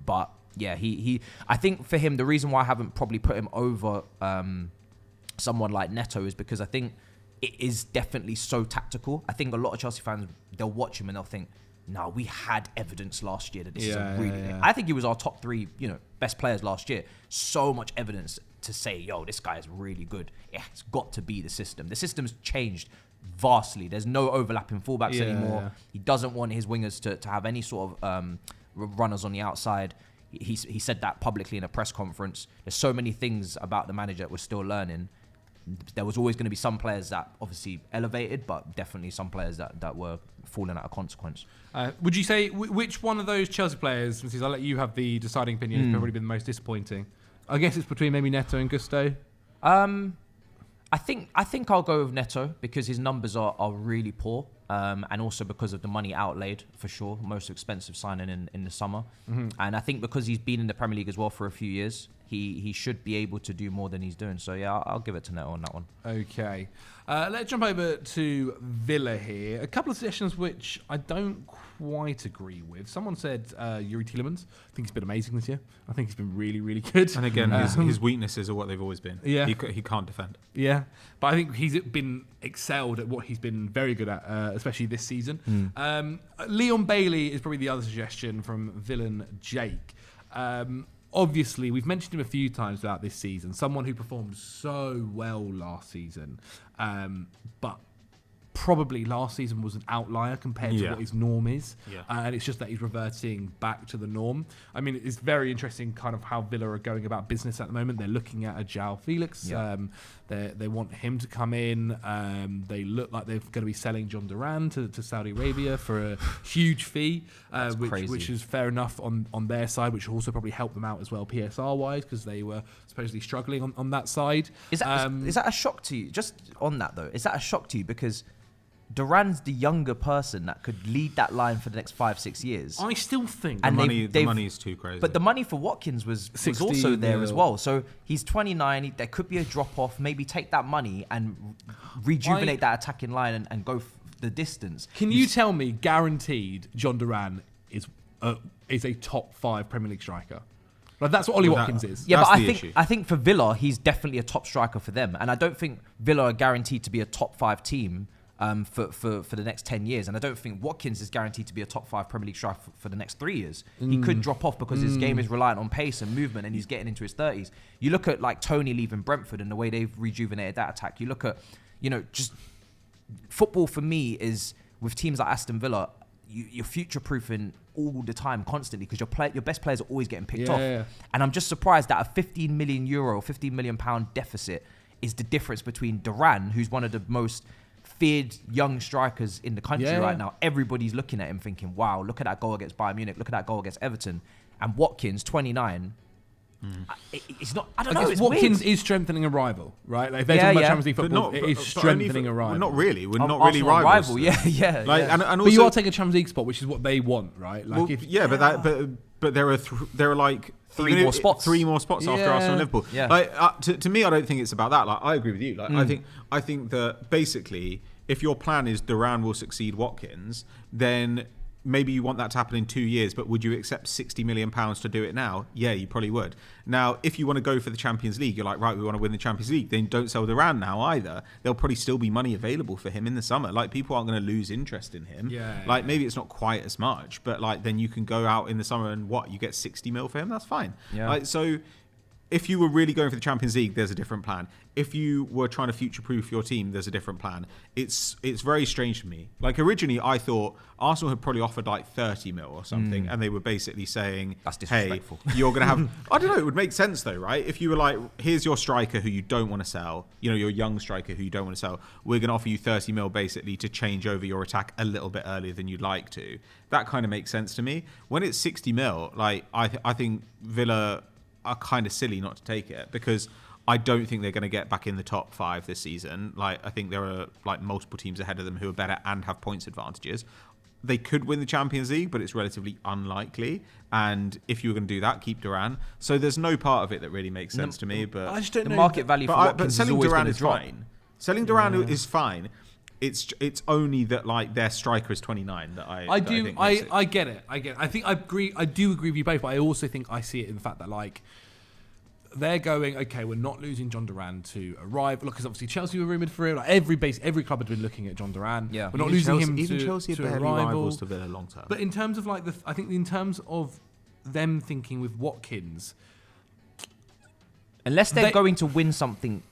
But yeah, I think for him, the reason why I haven't probably put him over someone like Neto is because I think it is definitely so tactical. I think a lot of Chelsea fans, they'll watch him and they'll think, no, we had evidence last year that this is a really... I think he was our top 3, best players last year. So much evidence to say, yo, this guy is really good. It's got to be the system. The system's changed vastly. There's no overlapping fullbacks anymore. He doesn't want his wingers to have any sort of runners on the outside. He said that publicly in a press conference. There's so many things about the manager that we're still learning. There was always going to be some players that obviously elevated, but definitely some players that were falling out of consequence. Would you say which one of those Chelsea players, Mrs. I'll let you have the deciding opinion, has probably been the most disappointing? I guess it's between maybe Neto and Gusto. I think I'll go with Neto because his numbers are really poor, and also because of the money outlaid, for sure. Most expensive signing in the summer. And I think because he's been in the Premier League as well for a few years, he should be able to do more than he's doing. So yeah, I'll give it to Neto on that one. Okay. Let's jump over to Villa here. A couple of suggestions which I don't quite agree with. Someone said Yuri Tielemans. I think he's been amazing this year. I think he's been really, really good. And again, his weaknesses are what they've always been. Yeah. He can't defend. Yeah. But I think he's been excelled at what he's been very good at, especially this season. Leon Bailey is probably the other suggestion from Villain Jake. Obviously, we've mentioned him a few times throughout this season. Someone who performed so well last season, but probably last season was an outlier compared to what his norm is. Yeah. And it's just that he's reverting back to the norm. I mean, it's very interesting kind of how Villa are going about business at the moment. They're looking at a João Felix. Yeah. They want him to come in. They look like they're going to be selling John Duran to Saudi Arabia for a huge fee, which is fair enough on their side, which will also probably help them out as well PSR-wise, because they were supposedly struggling on that side. Is that a shock to you? Just on that, though, is that a shock to you? Because Duran's the younger person that could lead that line for the next 5-6 years. I still think And the money is too crazy. But the money for Watkins was 60 also there mil. as well. So he's 29. There could be a drop off. Maybe take that money and rejuvenate that attacking line and go the distance. Can you tell me, guaranteed, John Duran is a top 5 Premier League striker? Like, that's what Ollie Watkins is. Yeah, That's but the issue. I think for Villa, he's definitely a top striker for them. And I don't think Villa are guaranteed to be a top 5 team for the next 10 years. And I don't think Watkins is guaranteed to be a top 5 Premier League striker for the next 3 years. He could drop off because his game is reliant on pace and movement, and he's getting into his 30s. You look at like Tony leaving Brentford and the way they've rejuvenated that attack. You look at, just football for me is with teams like Aston Villa, you're future-proofing all the time, constantly, because your best players are always getting picked off. Yeah. And I'm just surprised that a £15 million, £15 million deficit is the difference between Duran, who's one of the most feared young strikers in the country right now. Everybody's looking at him thinking, wow, look at that goal against Bayern Munich, look at that goal against Everton. And Watkins, 29, it's not, I don't know, it's Watkins weird. is strengthening a rival, right? Like, if they're talking about Champions League football, it is strengthening a rival. Not really. We're not Arsenal really rivals. rival, yeah. Like, but and also, you are taking a Champions League spot, which is what they want, right? Like, but there are like Three more spots after Arsenal and Liverpool. Yeah. Like to me, I don't think it's about that. Like, I agree with you. Like, I think that basically, if your plan is Duran will succeed Watkins, then maybe you want that to happen in 2 years, but would you accept £60 million to do it now? Yeah, you probably would. Now, if you want to go for the Champions League, you're like, right, we want to win the Champions League, then don't sell Duran now either. There'll probably still be money available for him in the summer. Like, people aren't going to lose interest in him. Like, maybe it's not quite as much, but like, then you can go out in the summer and you get 60 mil for him? That's fine. Yeah. Like, so if you were really going for the Champions League, there's a different plan. If you were trying to future-proof your team, there's a different plan. It's very strange to me. Like, originally, I thought Arsenal had probably offered like 30 mil or something, and they were basically saying, That's disrespectful. hey, you're going to have... I don't know, it would make sense though, right? If you were like, here's your striker who you don't want to sell, your young striker who you don't want to sell, we're going to offer you 30 mil basically to change over your attack a little bit earlier than you'd like to. That kind of makes sense to me. When it's 60 mil, like, I think Villa are kind of silly not to take it, because I don't think they're going to get back in the top 5 this season. Like, I think there are like multiple teams ahead of them who are better and have points advantages. They could win the Champions League, but it's relatively unlikely. And if you were going to do that, keep Duran. So there's no part of it that really makes sense to me. But I just don't The know. market value for Watkins but selling is always Duran going is to drop. fine. Selling Duran is fine. It's only that like their striker is 29 that I think makes it. I get it. I think I agree. I do agree with you both, but I also think I see it in the fact that like they're going, okay, we're not losing John Duran to arrive. Look, because obviously Chelsea were rumoured for it. Like every club had been looking at John Duran. Yeah. We're not losing him even to Chelsea to are barely arrival. rivals to Villa long term. But in terms of like I think in terms of them thinking with Watkins, Unless they're They- going to win something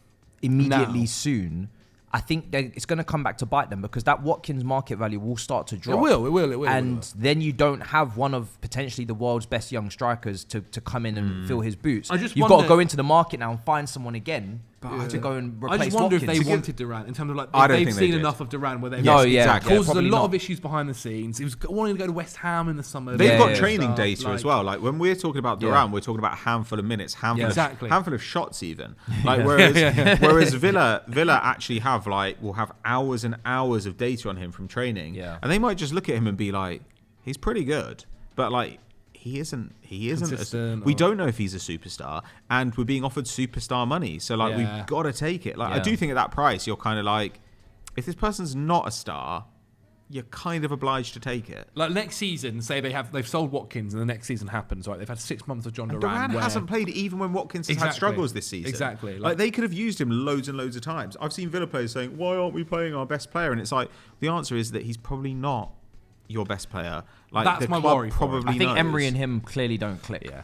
immediately Now. soon, I think it's going to come back to bite them, because that Watkins market value will start to drop. it will. And then you don't have one of potentially the world's best young strikers to come in and fill his boots. I just You've got to wonder- go into the market now and find someone again to go and replace I just wonder Watkins. if they wanted Duran in terms of like I if don't they've think they seen did. enough of Duran where they've No, yeah, exactly. causes a probably lot not. of issues behind the scenes. He was wanting to go to West Ham in the summer. They've Yeah, got yeah. training Stuff, data as like- well. Like when we're talking about Duran, we're talking about a handful of minutes, Exactly. handful of shots even. Like whereas Villa actually will have hours and hours of data on him from training. Yeah. And they might just look at him and be like, he's pretty good. But like he isn't Consistent we or- don't know if he's a superstar, and we're being offered superstar money. So like Yeah. we've got to take it. Like I Yeah. do think at that price you're kind of like, if this person's not a star, you're kind of obliged to take it. Like next season, say they've sold Watkins and the next season happens, right? They've had 6 months of John And Duran. Duran hasn't played even when Watkins has had Exactly. struggles this season. Exactly. Like they could have used him loads and loads of times. I've seen Villa players saying, why aren't we playing our best player? And it's like, the answer is that he's probably not your best player. Like That's the my club worry for him. probably I think knows. Emery and him clearly don't click. Yeah.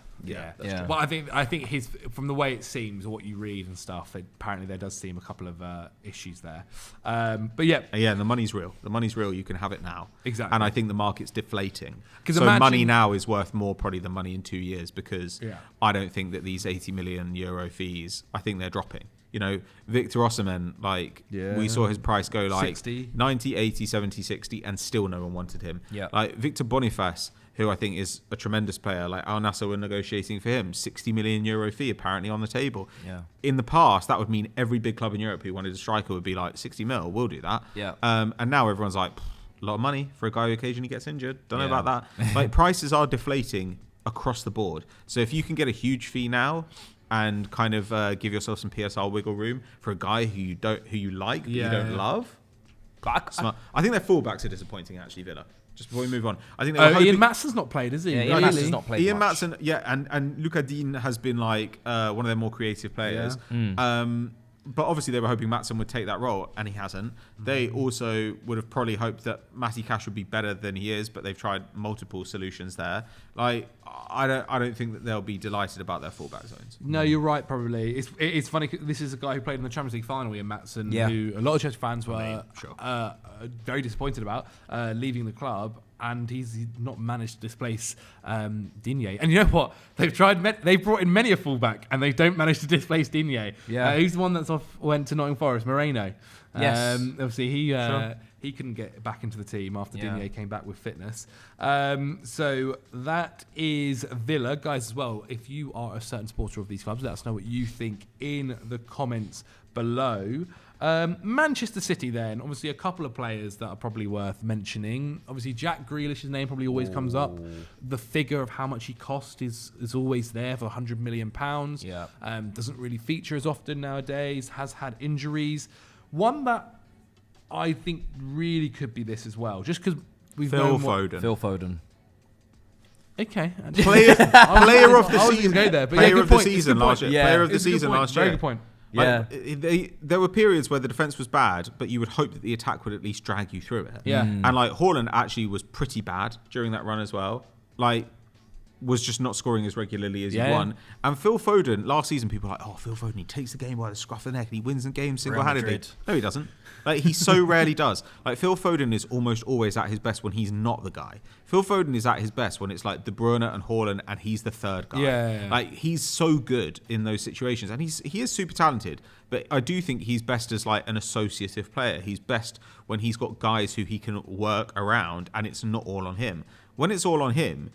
Yeah. But I think his, from the way it seems or what you read and stuff, apparently there does seem a couple of issues there. But yeah. Yeah, the money's real. The money's real. You can have it now. Exactly. And I think the market's deflating. 'Cause So imagine- money now is worth more probably than money in 2 years because Yeah. I don't think that these 80 million euro fees, I think they're dropping. You know, Victor Osimhen, like, we saw his price go like 60. 90, 80, 70, 60, and still no one wanted him. Yeah. Like, Victor Boniface, who I think is a tremendous player, like Al Nassr were negotiating for him, 60 million euro fee apparently on the table. Yeah. In the past, that would mean every big club in Europe who wanted a striker would be like 60 mil, we'll do that. Yeah. And now everyone's like, a lot of money for a guy who occasionally gets injured. Don't know Yeah. about that. Like, prices are deflating across the board. So if you can get a huge fee now and kind of give yourself some PSR wiggle room for a guy who you like, but you don't love. Smart. I think their fullbacks are disappointing actually, Villa. Just before we move on, I think they were hoping... Ian Matson's not played, is he? Yeah, Really? Ian Matson's not played Ian much. Matson, and Luca Dean has been like one of their more creative players. But obviously they were hoping Matson would take that role, and he hasn't. They also would have probably hoped that Matty Cash would be better than he is, but they've tried multiple solutions there. Like, I don't think that they'll be delighted about their fullback zones. No, you're right. Probably it's funny. This is a guy who played in the Champions League final, Ian Matson, Yeah. who a lot of Chelsea fans were sure. very disappointed about leaving the club, and he's not managed to displace Digne. And you know what? They've brought in many a fullback, and they don't manage to displace Digne. Yeah. Who's the one that's went to Nottingham Forest? Moreno. Yes. Obviously he couldn't get back into the team after Digne came back with fitness. So that is Villa. Guys, as well, if you are a certain supporter of these clubs, let us know what you think in the comments below. Manchester City then, obviously a couple of players that are probably worth mentioning. Obviously Jack Grealish's name probably always comes up. The figure of how much he cost is always there for £100 million. Yeah. Doesn't really feature as often nowadays, has had injuries. One that I think really could be this as well, just because we've Phil known Foden. Phil Foden. Okay. Player of the I was season. gonna go there, but Player good of the point. It's a season good last point. year. Yeah. Player of the It's a good season point. last year. Very good point. Yeah. Like, there were periods where the defense was bad, but you would hope that the attack would at least drag you through it. Yeah. And like Haaland actually was pretty bad during that run as well. Like, was just not scoring as regularly as he won. And Phil Foden, last season, people were like, oh, Phil Foden, he takes the game by the scruff of the neck and he wins the game single-handedly. Madrid. No, he doesn't. Like, he so rarely does. Like, Phil Foden is almost always at his best when he's not the guy. Phil Foden is at his best when it's like De Bruyne and Haaland and he's the third guy. Yeah. Like, he's so good in those situations. And he is super talented. But I do think he's best as like an associative player. He's best when he's got guys who he can work around and it's not all on him. When it's all on him,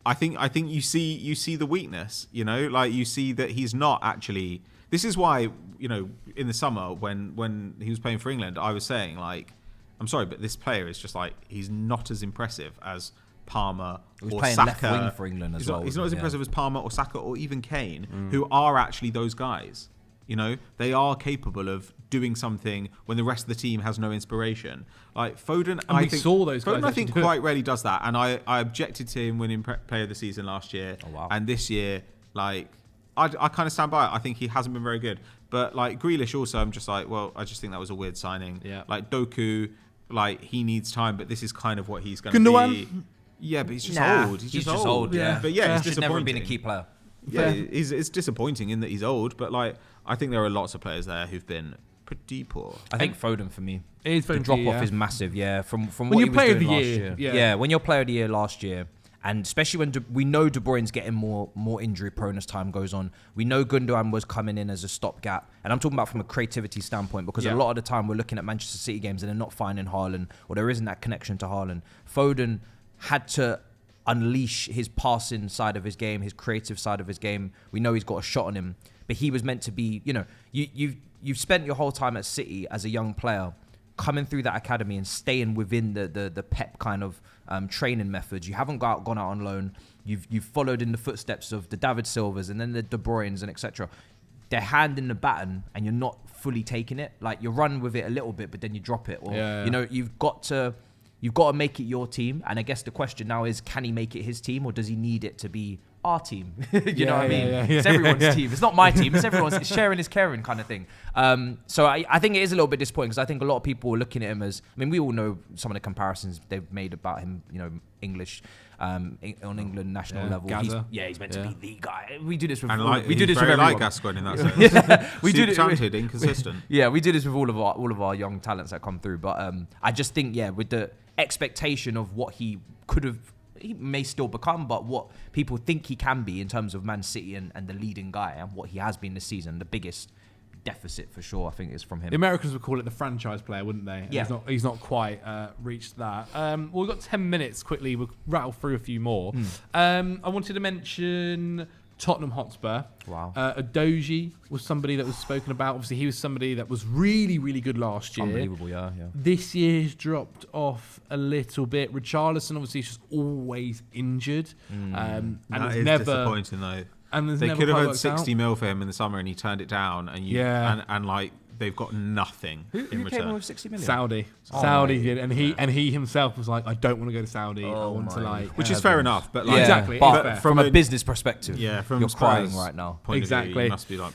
I think you see the weakness, you know, like you see that he's not actually. This is why, you know, in the summer when he was playing for England, I was saying like, I'm sorry, but this player is just like he's not as impressive as Palmer He was or playing Saka. left wing for England as well. He's not as wasn't he? impressive as Palmer or Saka or even Kane, who are actually those guys. You know, they are capable of doing something when the rest of the team has no inspiration. Like Foden, And we saw those guys Foden, I actually think, do it. quite rarely does that. And I objected to him winning Player of the Season last year. Oh, wow. And this year, like, I kind of stand by it. I think he hasn't been very good. But like Grealish, also, I'm just like, well, I just think that was a weird signing. Yeah. Like Doku, like he needs time, but this is kind of what he's going to Gundogan? be. Yeah, but he's just Nah, old. he's just old. Yeah. But yeah, Fair. it's He's never been a disappointing. key player. Yeah, it's disappointing in that he's old, but like I think there are lots of players there who've been pretty poor. I think Foden for me. It is The Foden drop for you, off yeah. is massive. Yeah, from When what you're he was player of doing the last year, year. yeah. When you're player of the year last year, and especially when we know De Bruyne's getting more injury prone as time goes on. We know Gundogan was coming in as a stopgap, and I'm talking about from a creativity standpoint because a lot of the time we're looking at Manchester City games and they're not finding Haaland or there isn't that connection to Haaland. Foden had to unleash his passing side of his game, his creative side of his game. We know he's got a shot on him, but he was meant to be, you know, you've spent your whole time at City as a young player, coming through that academy and staying within the Pep kind of training methods. You haven't gone out on loan. You've followed in the footsteps of the David Silvas and then the De Bruynes and etc. They're handing the baton and you're not fully taking it. Like you run with it a little bit, but then you drop it. Or you know, you've got to make it your team. And I guess the question now is, can he make it his team, or does he need it to be our team. You know what I mean? It's yeah, everyone's yeah. team. It's not my team. It's everyone's. It's sharing is caring kind of thing. So I think it is a little bit disappointing because I think a lot of people are looking at him as. I mean, we all know some of the comparisons they've made about him. You know, English. On England national level, Gaza. He's meant to be the guy. We do this with we do this with everyone. Gascoigne in that sense. We do Super it- talented, inconsistent. Yeah, we do this with all of our young talents that come through. But I just think, with the expectation of what he may still become, but what people think he can be in terms of Man City and the leading guy and what he has been this season, the biggest deficit for sure, I think, is from him. The Americans would call it the franchise player, wouldn't they? And Yeah. He's not quite reached that. Well, we've got 10 minutes quickly. We'll rattle through a few more. I wanted to mention Tottenham Hotspur. Wow. Adoji was somebody that was spoken about. Obviously, he was somebody that was really, really good last year. Unbelievable, yeah. This year's dropped off a little bit. Richarlison, obviously, is just always injured. And That it's is never... disappointing, though. And there's They never could have quite had worked 60 out. mil for him in the summer, and he turned it down. And and like they've got nothing in Who return. came with 60 million? Saudi. Oh, Saudi mate. did, and he himself was like, I don't want to go to Saudi. I want to my like, Which is fair enough, but like, Yeah. Exactly, But it's fair. from a business perspective, from you're crying Spurs' right now. point of view, Exactly. you must be like,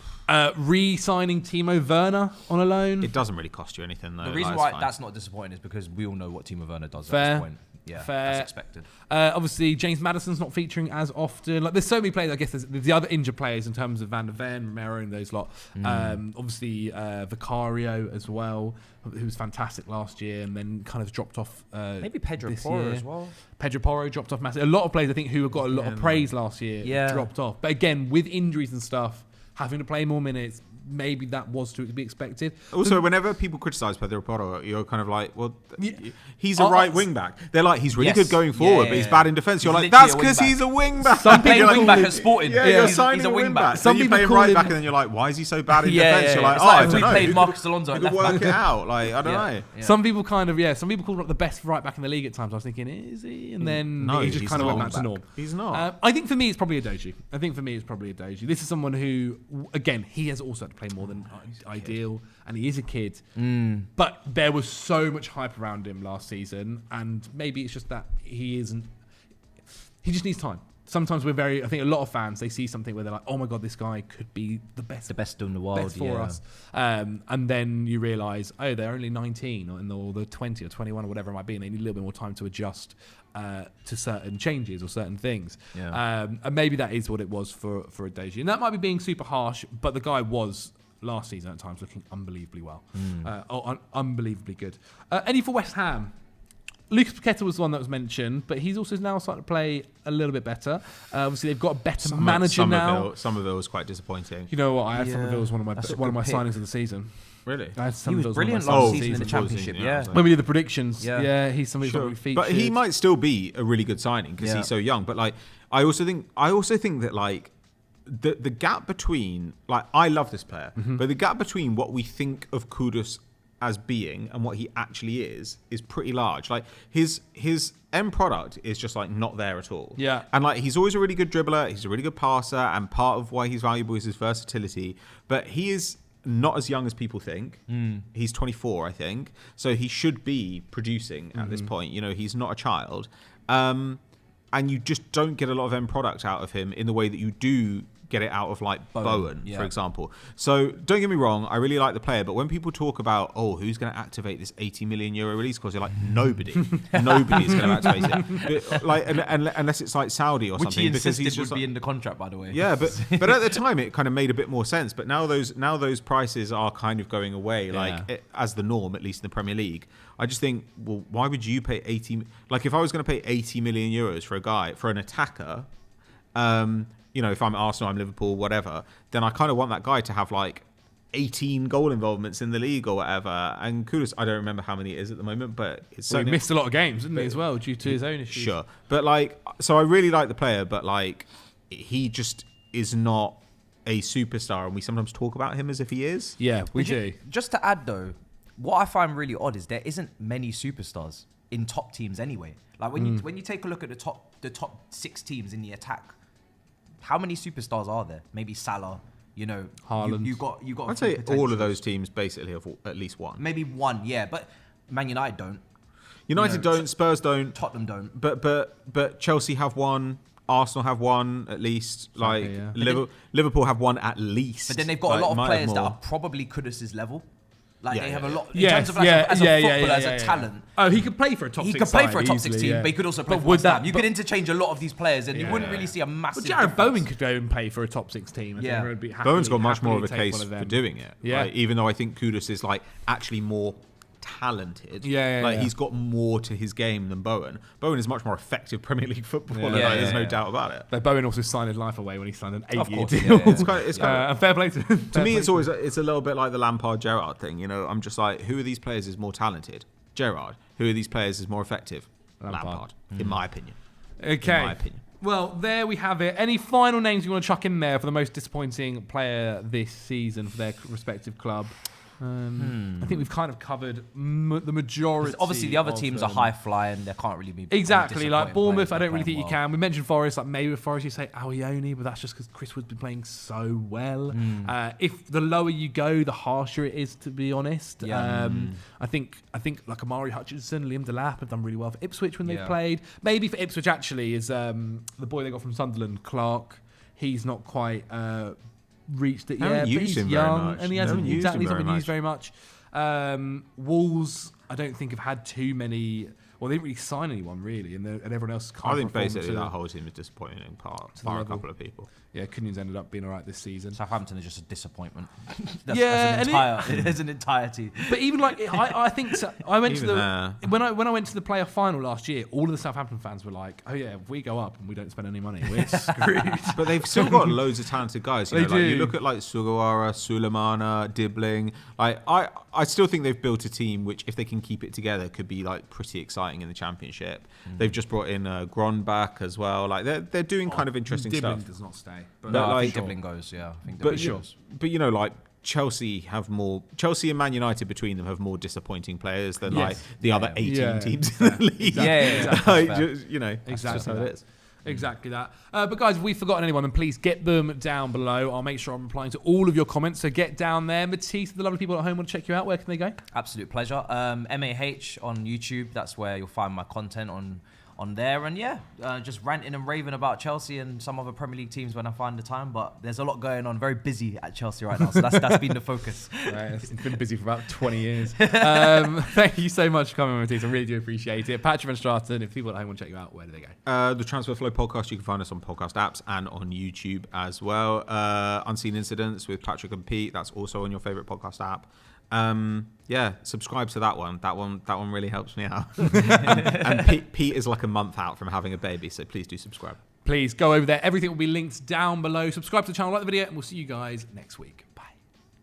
re-signing Timo Werner on a loan. it doesn't really cost you anything though. The reason like, why it's fine. that's not disappointing is because we all know what Timo Werner does Fair. at this point. Yeah, Fair. that's expected. Obviously, James Maddison's not featuring as often. Like, there's so many players. I guess there's the other injured players in terms of Van der Ven, Romero, and those lot. Obviously, Vicario as well, who was fantastic last year, and then kind of dropped off. Maybe Pedro this Porro year. as well. Pedro Porro dropped off massively. A lot of players, I think, who have got a lot of praise last year, dropped off. But again, with injuries and stuff, having to play more minutes, maybe that was to be expected. Also, whenever people criticise Pedro Porro, you're kind of like, well, Yeah. he's a right wing back. They're like, he's really Yes. good going forward, Yeah, but he's yeah. bad in defence. You're He's like, literally that's a because wing-back. he's a wing back. Some Playing people- wing back at Sporting. Yeah, Yeah. you're He's signing a a wing wing back. back. Some Then you people play call right him- back, and then you're like, why is he so bad in Yeah, defence? yeah, You're like, it's oh, like I if don't we know. played Who could- Marcus Alonso who at could left work back. it out? Like, I don't know. Yeah. Some people kind of, some people call him the best right back in the league at times. I was thinking, is he? And then No, he just he's kind of went not. back to norm. He's not. I think for me, it's probably Adoji. This is someone who, again, he has also had to play more than ideal, and he is a kid. But there was so much hype around him last season, and maybe it's just that he just needs time. Sometimes I think a lot of fans, they see something where they're like, oh my God, this guy could be the best in the world. best for us. And then you realise, oh, they're only 19 or they're 20 or 21 or whatever it might be, and they need a little bit more time to adjust to certain changes or certain things. Yeah. And maybe that is what it was for Adoji. And that might be being super harsh, but the guy was last season at times looking unbelievably well. Unbelievably good. Any for West Ham? Lucas Paqueta was the one that was mentioned, but he's also now starting to play a little bit better. Obviously, they've got a better manager now. Somerville was quite disappointing. You know what? I had Somerville as one of That's a my good pick. signings of the season. Really? I had He Somerville was as one of my brilliant signings last of the season in the season. Championship. Yeah. Yeah. When we did the predictions, Yeah. he's somebody that we featured. But he might still be a really good signing because Yeah. he's so young. But like, I also think that like the gap between, like, I love this player, but the gap between what we think of Kudus as being and what he actually is pretty large. Like his end product is just like not there at all. Yeah. And like he's always a really good dribbler, he's a really good passer, and part of why he's valuable is his versatility. But he is not as young as people think. He's 24, I think. So he should be producing at this point. You know, he's not a child. And you just don't get a lot of end product out of him in the way that you do get it out of like Bowen, yeah. for example. So don't get me wrong, I really like the player, but when people talk about, oh, who's going to activate this 80 million euro release clause, you're like, nobody is going to activate it. But, like, unless it's like Saudi or Which something, he because insisted he's would just be like, in the contract, by the way. yeah, but at the time it kind of made a bit more sense. But now those prices are kind of going away, as the norm, at least in the Premier League. I just think, well, why would you pay 80? Like, if I was going to pay 80 million euros for an attacker, you know, if I'm Arsenal, I'm Liverpool, whatever, then I kind of want that guy to have like 18 goal involvements in the league or whatever. And Kudus, I don't remember how many it is at the moment, but it's So he missed a lot of games, didn't he, as well, due to his own issues? Sure. But like, so I really like the player, but like, he just is not a superstar, and we sometimes talk about him as if he is. Yeah, we do. Just to add though, what I find really odd is there isn't many superstars in top teams anyway. Like when you take a look at the top 6 teams in the attack, how many superstars are there? Maybe Salah, you know, Haaland. You got. I'd say all of those teams basically have at least one. Maybe one, yeah, but Man United don't. United don't, Spurs don't, Tottenham don't. but Chelsea have one. Arsenal have one at least. Like Liverpool have one at least. But then they've got like, a lot of players that are probably Kudus's level. Like they have a lot in yes, terms of as a footballer, as a talent. Oh, he could play for a top 6 He could play for a top 6 team, but he could also play for West Ham. You could interchange a lot of these players, and you wouldn't really see a massive. But Jared Bowen could go and play for a top 6 team. Bowen's got much more of a case for doing it. Yeah. Like, even though I think Kudus is like actually more talented. He's got more to his game than Bowen. Bowen is much more effective Premier League footballer. There's no doubt about it. But Bowen also signed his life away when he signed an 8-year deal. It's kind of fair play to him. To me, it's always a little bit like the Lampard-Gerrard thing. You know, I'm just like, who of these players is more talented? Gerrard. Who of these players is more effective? Lampard. In my opinion. Okay. In my opinion. Well, there we have it. Any final names you want to chuck in there for the most disappointing player this season for their respective club? I think we've kind of covered the majority. Obviously, the other teams are high flying. They can't really be exactly like Bournemouth. I don't really think you can. We mentioned Forest, like maybe with Forest you say Aoyoni, but that's just because Chris Wood's been playing so well. If the lower you go, the harsher it is, to be honest. I think like Amari Hutchinson, Liam Delap have done really well for Ipswich when they've played. Maybe for Ipswich actually is the boy they got from Sunderland, Clark. He's not quite reached it yet, but he's young and he hasn't exactly been used very much. Wolves, I don't think have had too many. Well, they didn't really sign anyone really, and everyone else can't. I think basically that whole team is disappointing in part by a couple of people. Yeah, Cunion's ended up being all right this season. Southampton is just a disappointment. As an entirety. But even like I think I went to the when I went to the playoff final last year, all of the Southampton fans were like, "Oh yeah, if we go up and we don't spend any money, we're screwed." But they've still got loads of talented guys. They do. You look at like Sugawara, Sulemana, Dibbling. Like I still think they've built a team which, if they can keep it together, could be like pretty exciting in the Championship. They've just brought in Gron back as well. Like they're doing kind of interesting Dibbling stuff. does not stay. But no, I think Dibbling goes. Yeah, I think Dibbling goes. But you know, like Chelsea and Man United between them have more disappointing players than like the other 18 teams in the league. Exactly how it is. Exactly that. But guys, if we've forgotten anyone, then please get them down below. I'll make sure I'm replying to all of your comments. So get down there. Matisse, the lovely people at home want to check you out. Where can they go? Absolute pleasure. MAH on YouTube. That's where you'll find my content on there. And just ranting and raving about Chelsea and some other Premier League teams when I find the time. But there's a lot going on. Very busy at Chelsea right now. So that's been the focus. Right, it's been busy for about 20 years. Thank you so much for coming, Matisse. I really do appreciate it. Patrick Van Straten, if people at home want to check you out, where do they go? The Transfer Flow podcast, you can find us on podcast apps and on YouTube as well. Unseen Incidents with Patrick and Pete, that's also on your favourite podcast app. Subscribe to that one. That one really helps me out. and Pete is like a month out from having a baby, so please do subscribe. Please go over there. Everything will be linked down below. Subscribe to the channel, like the video, and we'll see you guys next week.